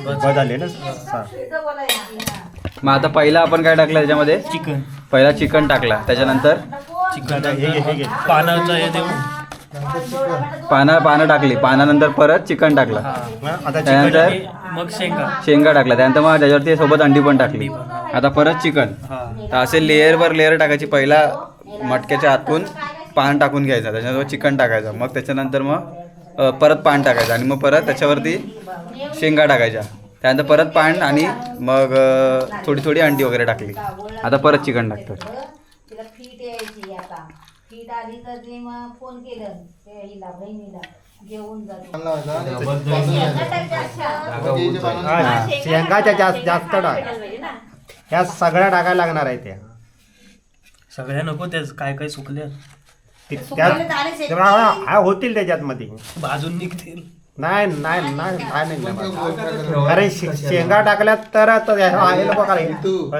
बस झाले ना. मग आता पहिला आपण काय टाकलं त्याच्यामध्ये? चिकन. पहिला चिकन टाकला त्याच्यानंतर चिकन हे घे. पानाचं हे देऊन पानं टाकली. पानानंतर परत चिकन टाकला. आता त्यानंतर मग शेंगा. शेंगा टाकला. त्यानंतर मग त्याच्यावरती सोबत अंडी पण टाकली. आता परत चिकन. तर असे लेअरवर लेअर टाकायची. पहिला मटक्याच्या आतून पान टाकून घ्यायचा, त्याच्यानंतर चिकन टाकायचं, मग त्याच्यानंतर मग परत पान टाकायचं आणि मग परत त्याच्यावरती शेंगा टाकायच्या. त्यानंतर परत पान आणि मग थोडी थोडी अंडी वगैरे टाकली. आता परत चिकन टाकतं. तिला फीट यायची आता. फीट आली तर ते मग फोन केलं ते हिला बहिणीला घेऊन जाते. शेंगाच्या जास्त टाक. ह्या सगळ्या टाकायला लागणार आहे त्या. सगळ्या नको त्याच काय काय सुकल्या होतील त्याच्यात मध्ये. भाजून निघतील. नाही अरे शेंगा टाकल्या तर हे लोक काय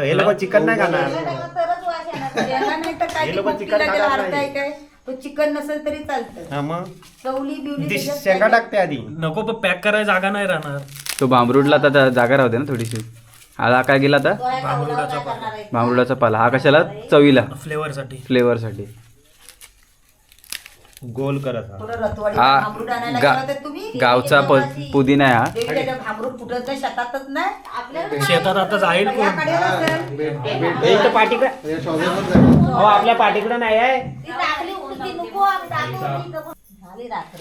हे लोक चिकन नाही खाणार. तरच वास येणार. नाही तर काय हे ते लोकं चिकन कुट्टीला खाणार त्याला नाही. हरताय काय? तो चिकन नसेल तरी चालतं. हा मग चवली बिवली त्याच्यात शेंगा काय? टाकते आधी. नको पण पॅक करायला जागा नाही राहणार. तो बांबरूडला आता जागा राहते ना थोडीशी. हा काय गेला आता? तो आहे कौलावर काय करणार आहे? बांबरूडाचा पाला. हा कशाला? चवीला, फ्लेवरसाठी. फ्लेवरसाठी. गोल करत थोडं रतवाडी हा, भांबरूट आणायला गा- गेला होता तुम्ही गावचा पुदिना आहे हा. देवी त्याच्या भांबरूट फुटत नाही शेतातच नाही आपल्या शेतात आता जाईल कोण? याकडे नसेल. आपल्या पाठीकडं नाही आहे. ती टाकली उलटी नको आम्ही टाकली नको. झाली रात्र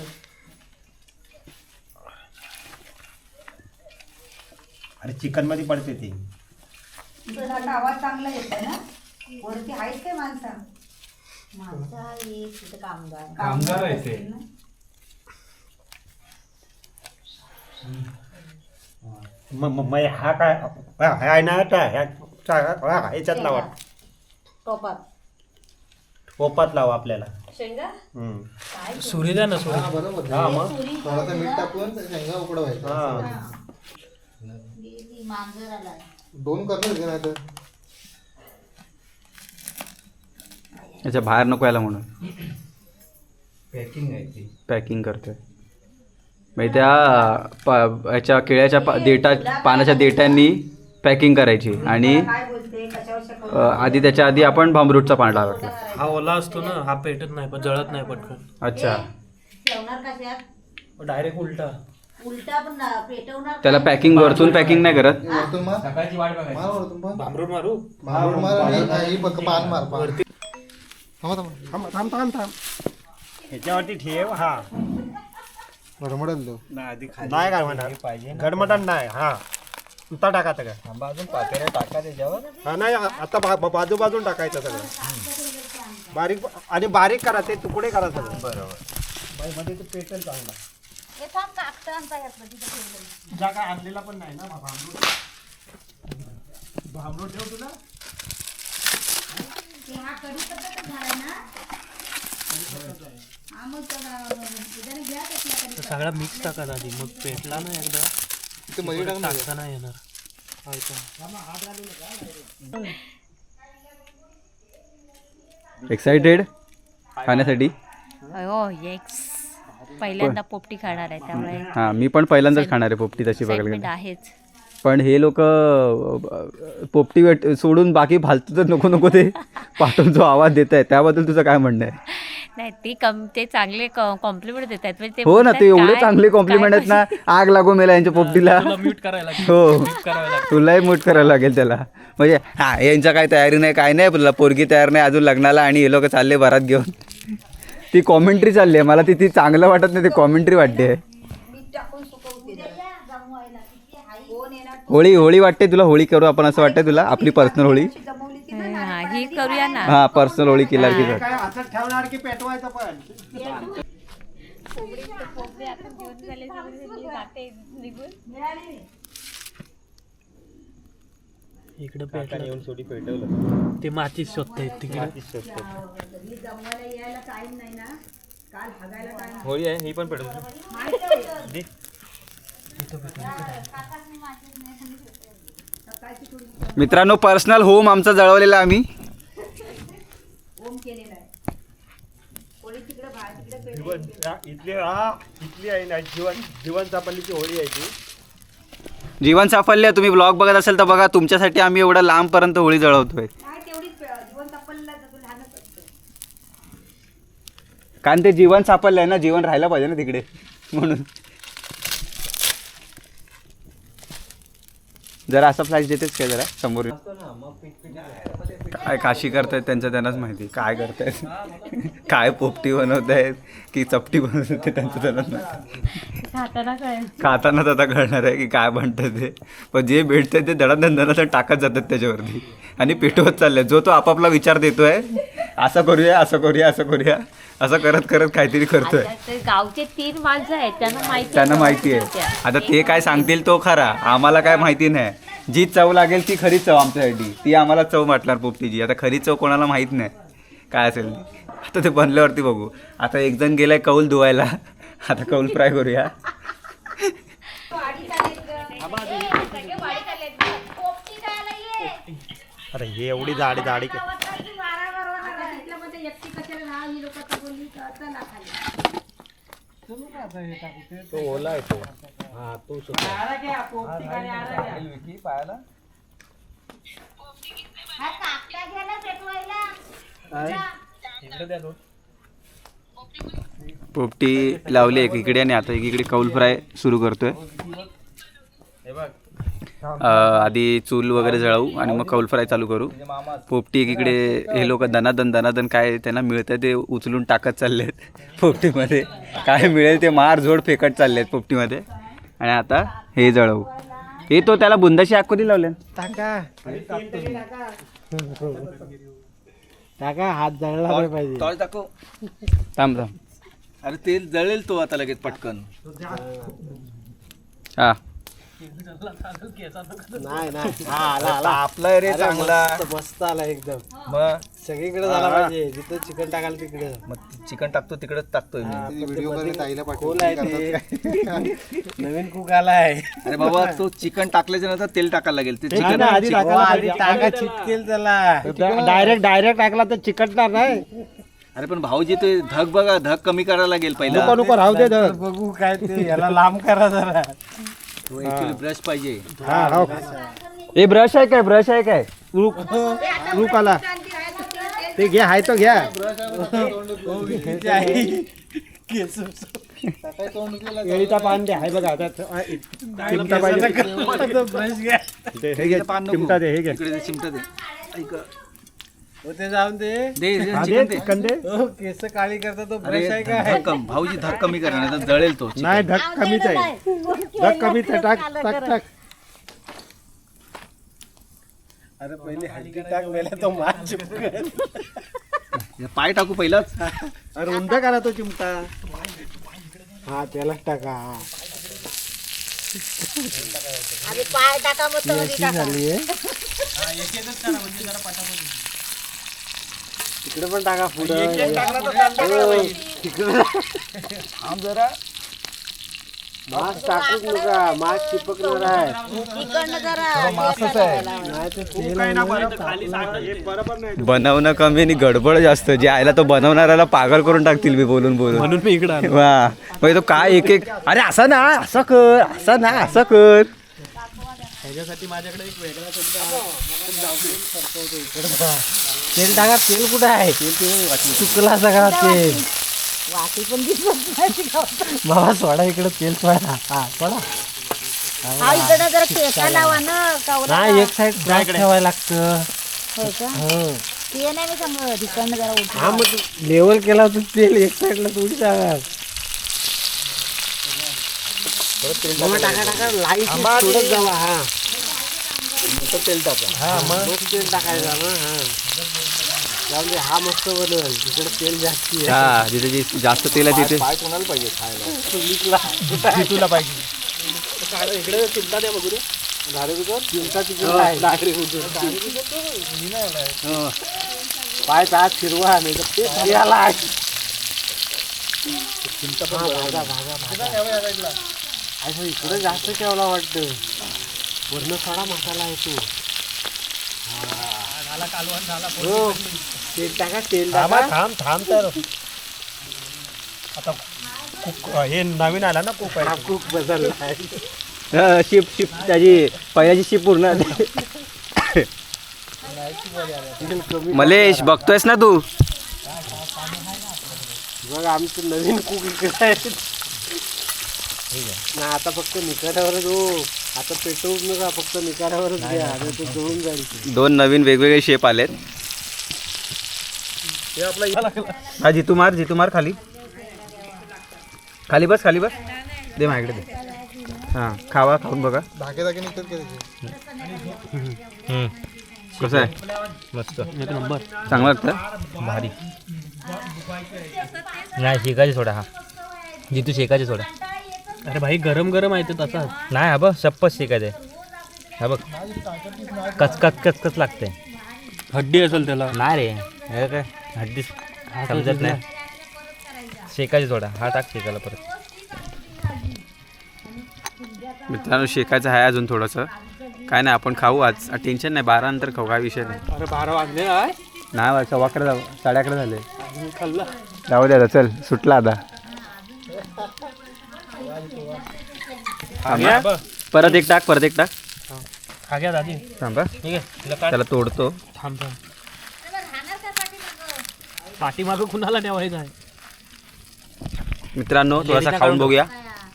अरे चिकन मध्ये पडते ती. तुझा आवाज चांगला येतो ना वरती आहेत काय माणसं आहे तिथे कामगार आहे ते. असतील ना. मग हा काय हा आहे ना ह्याच्यात लावा टोपात पोपात लावा आपल्याला. शेंगा सुरी द्या ना सुरी. हा मग थोडंसं मीठ टाकून शेंगा उकडवायचं. गेली मांजर आला दोन करणार नाही तर याच्या बाहेर नको यायला म्हणून पॅकिंग करतोय म्हणजे त्या याच्या केळ्याच्या पानाच्या देठांनी पॅकिंग करायची आणि काय बोलते कशावर आधी त्याच्या आधी आपण भांबरूटचा पान टाकतो. हा ओला असतो ना, हा पेटत नाही पण जळत नाही पटकन. अच्छा, ठेवणार कशात डायरेक्ट उलटा. उलटा पण पेटवणार त्याला पॅकिंग वरतून पॅकिंग नाही करत. भांबरूट मारू. ह्याच्यावरती ठेव. हा नाही काय म्हणा गडमडण नाही. हा तुता टाकायचं का बाजून पातेला टाका त्याच्यावर. हा नाही आता बाजू बाजून टाकायचं सगळं बारीक आणि बारीक करा ते तुकडे करा सगळं. बरोबर मध्ये ते पेटेल चांगला. तुझा काय आणलेला पण नाही ना भांबरूट ठेव तुला. हा कढीपत्ता झाला ना सगळा मिक्स टाका आधी, मग पेटला ना एकदा टाकता नाही येणार. एक्साइटेड खाण्यासाठी. हो येस, पहिल्यांदा पोपटी खाणार आहे त्यामुळे हां, मी पण पहिल्यांदाच खाणार आहे पोपटी तशी बघायला excitement गेलं. आहेच. पण हे लोक पोपटी सोडून बाकी फालतू तर नको नको ते पाठवून जो आवाज देत आहे त्याबद्दल तुझं काय म्हणणं आहे? नाही ते चांगले कॉम्प्लिमेंट देत आहेत म्हणजे ते हो ना, बोलतात ते एवढे काय- चांगले कॉम्प्लिमेंट आहेत ना. आग लागू मेला यांच्या पोपटीला. तुला म्यूट करायला लागेल. हो, म्यूट करावं लागेल. तुलाही मूट करायला लागेल त्याला. म्हणजे हा, यांच्या काही तयारी नाही, काय नाही, तुला पोरगी तयार नाही अजून लग्नाला आणि हे लोक चालले बरात घेऊन. ती कॉमेंट्री चालली आहे. मला ती चांगलं वाटत नाही, ती कॉमेंट्री वाटते. होळी वाटते तुला? होळी करू आपण असं वाटतंय तुला? आपली पर्सनल होळी. हा, ही करूया ना. हा, पर्सनल होळी केला की काय असं ठेवणार की पेटवायचं पण. इकडे पेटलं. येऊन सोडी पेटवलं. ते मातीच शोधतायत तिकडे. होळी आहे ही पण पेटवलं. मित्रांनो, पर्सनल होम आमचा जळवलेला आम्ही. इथली आहे ना जीवन सापडलीची होळी आहे ती. जीवन साफल्य तुम्ही ब्लॉग बघत असेल तर बघा, तुमच्यासाठी आम्ही एवढा लांबपर्यंत होळी जळवतोय. कारण ते जीवन सापडलंय ना, जीवन राहायला पाहिजे ना तिकडे, म्हणून. जरा असा फ्लॅश देतेच काय जरा समोर. काय काशी करतायत त्यांचं त्यांनाच माहिती. काय करतायत, काय पोपटी बनवत आहेत की चपटी बनवत आहेत ते त्यांचं त्यांनाच माहिती. खाताना आता कळणार आहे की काय बनतं ते. पण जे भेटतंय ते धडाधड टाकत जातात त्याच्यावरती आणि पेटवत चाललंय. जो तो आपापला विचार देतोय, असं करूया असं करूया असं करूया, असं करत करत काहीतरी करतोय. ते गावचे 3 माणसं आहेत, त्यांना माहिती आहे. आता ते काय सांगतील तो खरा, आम्हाला काय माहिती नाही. जी चव लागेल ती खरी चव आमच्यासाठी, ती आम्हाला चव वाटणार पोपटीची. आता खरी चव कोणाला माहीत नाही काय असेल ती. आता ते बनल्यावरती बघू. आता एक जण गेलाय कौल धुवायला, आता कौल फ्राय करूया. अरे हे एवढी जाडी तो ओला आहे तो. हा तो पायाला इकडे द्या दोन. पोपटी लावली एकीकडे आणि आता एकीकडे कौल फ्राय सुरू करतोय. आधी चूल वगैरे जळवू आणि मग कौल फ्राय चालू करू. पोपटी एकीकडे हे लोक दनादन काय त्यांना मिळतं ते उचलून टाकत चाललेत पोपटीमध्ये. काय मिळेल ते मारझोड फेकत चाललेत पोपटीमध्ये. आणि आता हे जळवू. हे तो त्याला बुंदाशी आकोरी लावले. टाका हात जळला नाही पाहिजे. थांब. अरे तेल जळेल तो आता लगेच पटकन. हा नाही आला आपला रे चांगला मस्त आला एकदम. मग सगळीकडे झाला पाहिजे. जिथं चिकन टाकाल तिकडे. मग चिकन टाकतो तिकडेच टाकतोय मी. कोण आहे ते? नवीन कुक आलाय. अरे बाबा तो चिकन टाकल्याच्या नंतर तेल टाकायला लागेल. ते चिकन आधी टाका चिटकेल त्याला. डायरेक्ट टाकला तर चिकटणार नाही. अरे पण भाऊजी ते धग बघा, धग कमी करायला लागेल पहिला. नको राहू दे. बघू काय ते याला लांब करा जरा. ऍक्च्युली ब्रश पाहिजे. हे ब्रश आहे काय रुक आला ते घ्या. हाय तो घ्या. केळीचा पान द्या. हाय बघा चिमटा पाहिजे. ब्रश घ्या. हे घे चिमटा दे. हे घे इकडे चिमटा दे. ऐक ते जाऊन दे चिकन दे. केस काळी करता तो अरे ब्रश आहे काय? भाऊजी धग कमी करा नाही तर जळेल तो. नाही धक कमीच आहे. धक कमीच आहे. टाक. अरे पहिले हल्दी टाक. मेला तो मार चिपकन. पाय टाकू पहिलाच. अरे उंदा करा तो चिमटा. हा त्यालाच टाका. पाय टाका मग झाली तिकडे पण टाका. पुढे जरा मास्क टाकूच नका. मास्क चिपकणार आहे. बनवणं कमी आणि गडबड जास्त. जे आयला तो बनवणाऱ्याला पागल करून टाकतील मी बोलून म्हणून मी इकडे आलो. वा म्हणजे तो काय एक अरे असं ना असं कर. त्याच्यासाठी माझ्याकडे एक वेगळा तेल टाका. तेल कुठे आहे? चुकला सगळा तेल. वाटी पण दिसत नाही. बाबा सोडा इकडे तेल सोडा. हा सोडा. इकडे जरा केका लावा ना. नाही एक साइड ड्राय ठेवायला लागतं. होय का? ते नाही मी समज तिकडनं जरा उठा. हा मग लेवल केला होता तेल एक साइडला थोडी टाका. टाका लाईट सोडत जावा. हा तेल टाका. हा मग तेल टाकायचं ना. जाऊन दे. हा मस्त बनवेल. तिकडे तेल जास्त आहे. हा जिथे जे जास्त तेल आहे तिथे पाय कोणाला पाहिजे खायला? तुला पाहिजे. इकडे चिंता द्या बघू. चिंता पाय तास फिरवा नाही तर ते याला. इकडे जास्त ठेवला वाटतं. वरण थोडा मसाला आहे तो. हो तेल टाका. तेल टाका. थांब तर आता हे नवीन आला ना कुक. कुक बदलला. शिप त्याची पहिल्याची शिप पूर्ण. मलेश बघतोयस ना तू. बघ आमचं नवीन कुक इकडे आहे ना. आता फक्त निकाऱ्यावरच. हो आता पेटवूच नका. फक्त निकाऱ्यावरच घ्या. आणि ते जळून जाईल. 2 नवीन वेगवेगळे शेप आलेत. हा जितू मार खाली बस दे माझ्याकडे दे. हां खाऊन बघा. कसं आहे? मस्त नंबर चांगलं लागतं. भारी. नाही शेकायचे सोडा. हा जितू शेकायचे सोडा. अरे भाई गरम गरम आहे ते तसा. नाही हा बघ शप्पथ शेकायचे. हा बघ कचकच लागते. हड्डी असेल त्याला. नाही रे हे काय हड्डी समजत नाही. शेकायचे सोडा. हा टाक शेकायला परत. मित्रांनो शेकायचं आहे अजून थोडंसं. काय नाही आपण खाऊ आज. टेन्शन नाही. 12 नंतर खाऊ. काय विषय नाही. अरे 12 वाजले आहे. नाही 11 11:30 झाले. खाल्ला. जाऊ द्या चल सुटला आता. परत एक टाक. खा घ्या दादी. थांबा ठीक आहे त्याला तोडतो. थांब. पाठीमागं कुणाला ठेवायचं आहे? मित्रांनो थोडासा खाऊन बघूया.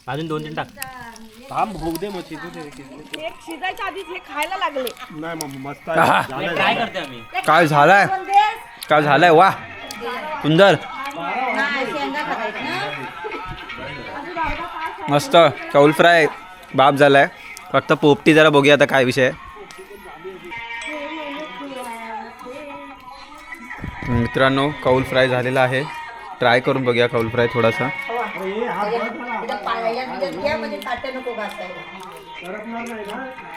अजून 2-3 टाक. थांब होऊ दे मग शिजू दे. एक शिजायच्या आधीच हे खायला लागले. नाही मग मस्त आहा. काय करते आम्ही? काय झालाय, काय झालंय, वा सुंदर मस्त. कौल फ्राय बाप झालाय. फक्त पोपटी जरा बघूया आता काय विषय. मित्रांनो कौल फ्राय झालेला आहे. ट्राय करून बघूया कौल फ्राय थोडासा.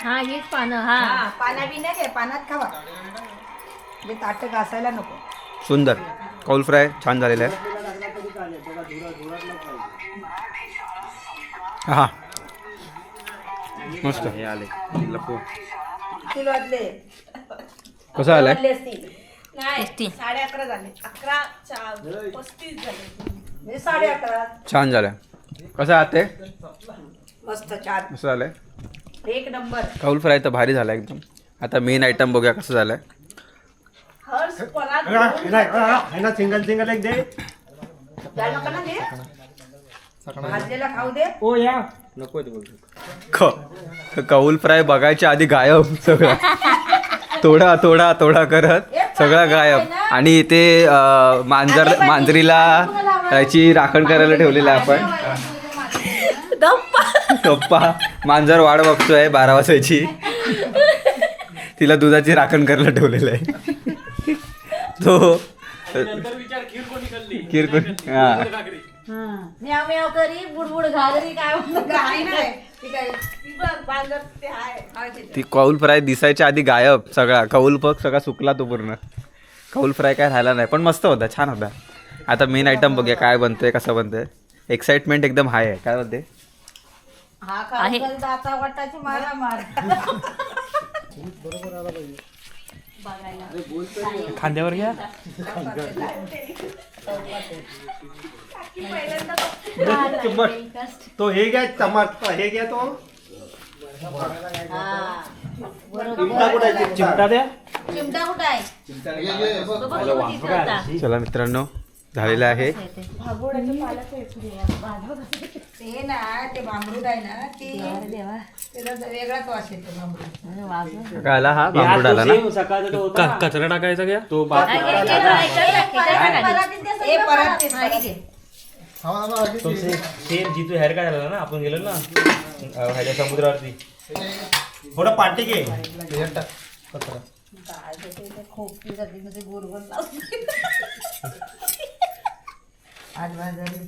हा हीच पानं. हा पाना बी नाही घे, पानात खावा म्हणजे ताट घासायला नको. सुंदर कौल फ्राय छान झालेला आहे. हा मस्त. हे आले किलो वाजले कसं आलंय? नाही 11:30 झाले. 11:35 झाले. म्हणजे 11:30. छान झालंय. कसं आहात ते? मस्त छान कसं झालंय? एक नंबर. कौल फ्राय तर भारी झाला एकदम. आता मेन आयटम बघूया कसं झालंय. हर्ष पराग सिंगल सिंगल एक दे. द्या नका ना दे. भाजलेला खाऊ दे. कौल फ्राय बघायच्या आधी गायब सगळं. थोडा थोडा थोडा करत सगळा गायब. आणि ते मांजरीला त्याची राखण करायला ठेवलेलं आहे आपण. गप्पा मांजर वाट बघतोय 12 वाजायची. तिला दुधाची राखण करायला ठेवलेलं आहे. तो खीर कोणी हा म्याव म्याव करी बुडबुड घागरी काय गाय नाही ती काय बांधर ते आहे. ती कौल फ्राय दिसायच्या आधी गायब सगळा. कौल पग सगळा सुकला तो पूर्ण. कौल फ्राय काय राहिला नाही पण मस्त होता, छान होता. आता मेन आयटम बघूया काय बनतंय कसं बनतंय. एक्साइटमेंट एकदम हाय आहे. काय बनते? हा खाऊ दाता वाटाची मारा मार. खांद्यावर घ्या. तो हे घ्या चमच, हे घ्या तो चिमटा कुठे आहे? चिमटा द्या. चिमटा कुठं आहे? चला मित्रांनो झालेलं आहे. ते ना ते भांबरूड आहे ना ती त्याचा वेगळाच वास येतो भांबरूड. काय आला हा बांबूड आला ना. सकाळचा तो होता. कचरा टाकायचा घ्या तो. ए परत ते सेम जिथू हेअर काय झाला ना आपण गेलो ना ह्याच्या समुद्रावरती. थोडं पाठी घे. खोपी जाते म्हणजे गोरगोर लावते. आज बाजारी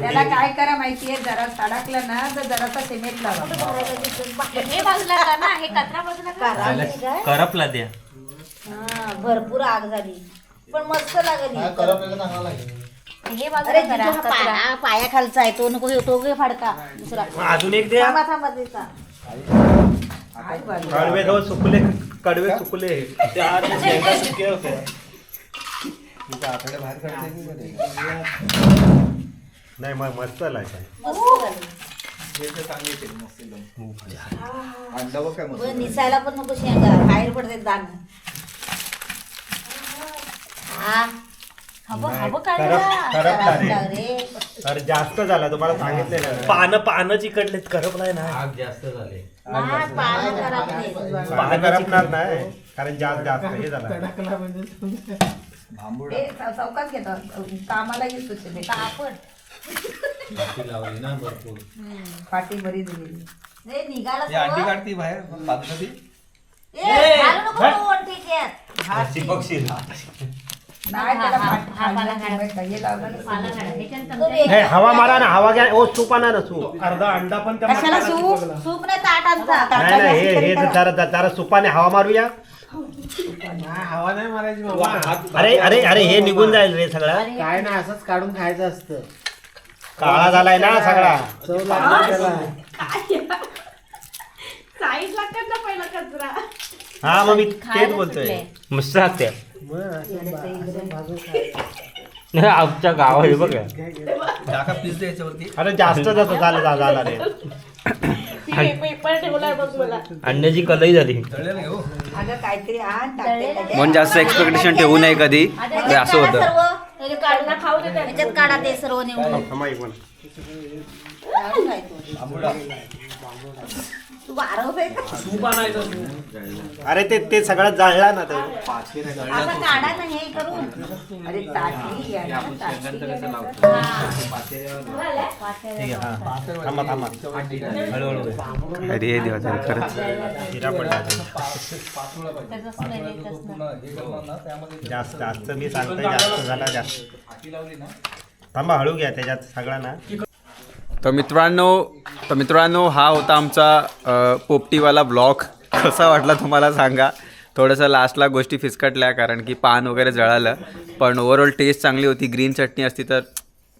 त्याला काय करा माहितीये, जरा सडकलं ना तर जरासा सिमेंट लावा. हे बाजूला का ना, हे कचरा बाजूला का. करपला द्या. हा भरपूर आग झाली पण मस्त लागली. हे अरे बाजूला करा जिजू, हा कचरा. पायाखालचा आहे तो नको, तो घे फाडका दुसरा. अजून एक द्या. थांबा थांबा देता. कडवे गहू सुकले, कडवे सुकले. त्या आत शेंगा सुक्या होत्या. नाही मग मस्त झालाय. निसायला पण नको शेंगा, बाहेर पडते दाण. हा हबं काय रे. अरे जास्त झाला तुम्हाला सांगितलेलं. पानं चिकटलेत. करपलाय ना. पानं खराब नाही. पानं करपणार नाही कारण जास्त हे झालं. चौकात घेतो कामाला येतो ते आपण. पाठी बरी दिली. निघाला काढती बाहेर बाजूला ती. हवा मारा ना, हवा घ्या. ओ सूप आणा ना, सूप. अर्धा अंडा पण त्या कशाला सूप? सूप नाही ताट आणता. नाही नाही हे जरा सुपाने हवा मारूया. हवा नाही मारायची बाबा. अरे अरे अरे हे निघून जाईल रे सगळं. काय ना असंच काढून खायचं असतं. काळा झालाय ना सगळा. चव लागली त्याला. साईड लागतात ना पहिला कचरा. हा मग मी तेच बोलतोय. मस्त लागते. आमच्या गाव हे बघा. टाका पीस द्या याच्यावरती. अरे जास्त झाला रे. पेपर ठेवलाय बघ मला. अंड्याची कलई झाली. अगं काहीतरी आण टाकते त्याच्यात. म्हणून जास्त एक्सपेक्टेशन ठेवू नये कधी, ते असं होतं. काढून खाऊ दे त्याच्यात. त्याच्यात काढा ते सर्व नेऊन. थांबा एक मिनिट. काढून काय तू वारवतोय का? सूप आणायचं. अरे ते सगळं जाळला ना ते. असं काढा ना हे करून. अरे ताटली घ्या ना, ताटली घ्या ना. थांबा थांबा. अरे देवा जरा खरंच हिरा पडला. त्याचा स्मेल येतच नाही. जास्त मी सांगतोय जास्त झाला जास्त. थांबा हळू घ्या त्याच्यात सगळा ना. तर मित्रांनो हा होता आमचा पोपटीवाला ब्लॉग. कसा वाटला तुम्हाला सांगा. थोडंसं लास्टला गोष्टी फिसकटल्या कारण की पान वगैरे जळालं, पण ओव्हरऑल टेस्ट चांगली होती. ग्रीन चटणी असती तर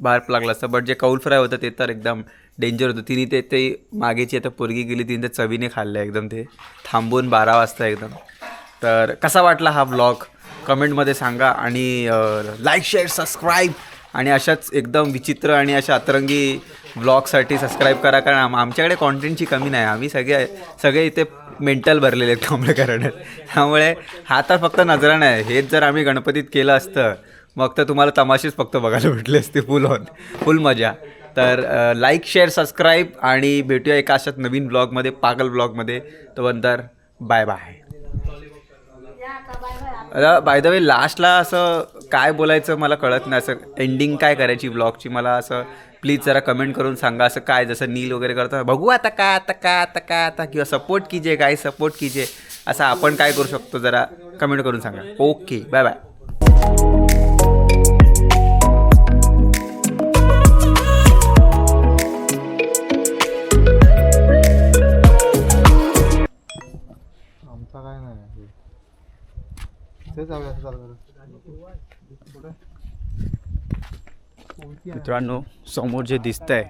बाहेर लागलं असतं, बट जे कौल फ्राय होतं ते तर एकदम डेंजर होतं. तिने ते मागेची आता पोरगी गेली, तिने ते चवीने खाल्लं एकदम, ते थांबून 12 वाजता एकदम. तर कसा वाटला हा ब्लॉग कमेंटमध्ये सांगा, आणि लाईक शेअर सबस्क्राईब, आणि अशाच एकदम विचित्र आणि अशा अतरंगी ब्लॉगसाठी सबस्क्राईब करा, कारण आमच्याकडे कॉन्टेंटची कमी नाही. आम्ही सगळे इथे मेंटल भरलेले आहेत कांबळे करण्यात. त्यामुळे हा तर फक्त नजरा नाही, हेच जर आम्ही गणपतीत केलं असतं मग तर तुम्हाला तमाशेच फक्त बघायला भेटले असते, फुल मजा. तर लाईक शेअर सबस्क्राईब, आणि भेटूया एका अशाच नवीन ब्लॉगमध्ये, पागल ब्लॉगमध्ये. तोपर्यंत bye bye. By the way लास्टला असं काय बोलायचं मला कळत नाही, असं एंडिंग काय करायची ब्लॉगची, मला असं प्लीज जरा कमेंट करून सांगा. असं काय जसं नील वगैरे करतो, बघू आता किंवा सपोर्ट कीजिए गाइस, सपोर्ट कीजिए, असं आपण काय करू शकतो जरा कमेंट करून सांगा. Okay bye bye. आमचा काय नाही ते जाऊया चालू. मित्रांनो समोर जे दिसतंय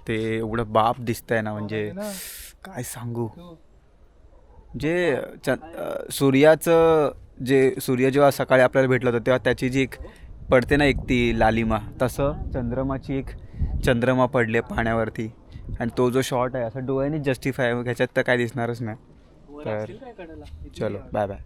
ते एवढं बाप दिसतंय ना, म्हणजे काय सांगू. जे सूर्याचं सूर्य जेव्हा सकाळी आपल्याला भेटलं होतं तेव्हा त्याची जी एक पडते ना एक ती लालिमा, तसं चंद्रमाची एक चंद्रमा पडले पाण्यावरती, आणि तो जो शॉट आहे असं डोळ्यानेच जस्टिफाय, ह्याच्यात तर काय दिसणारच नाही. तर चलो बाय बाय.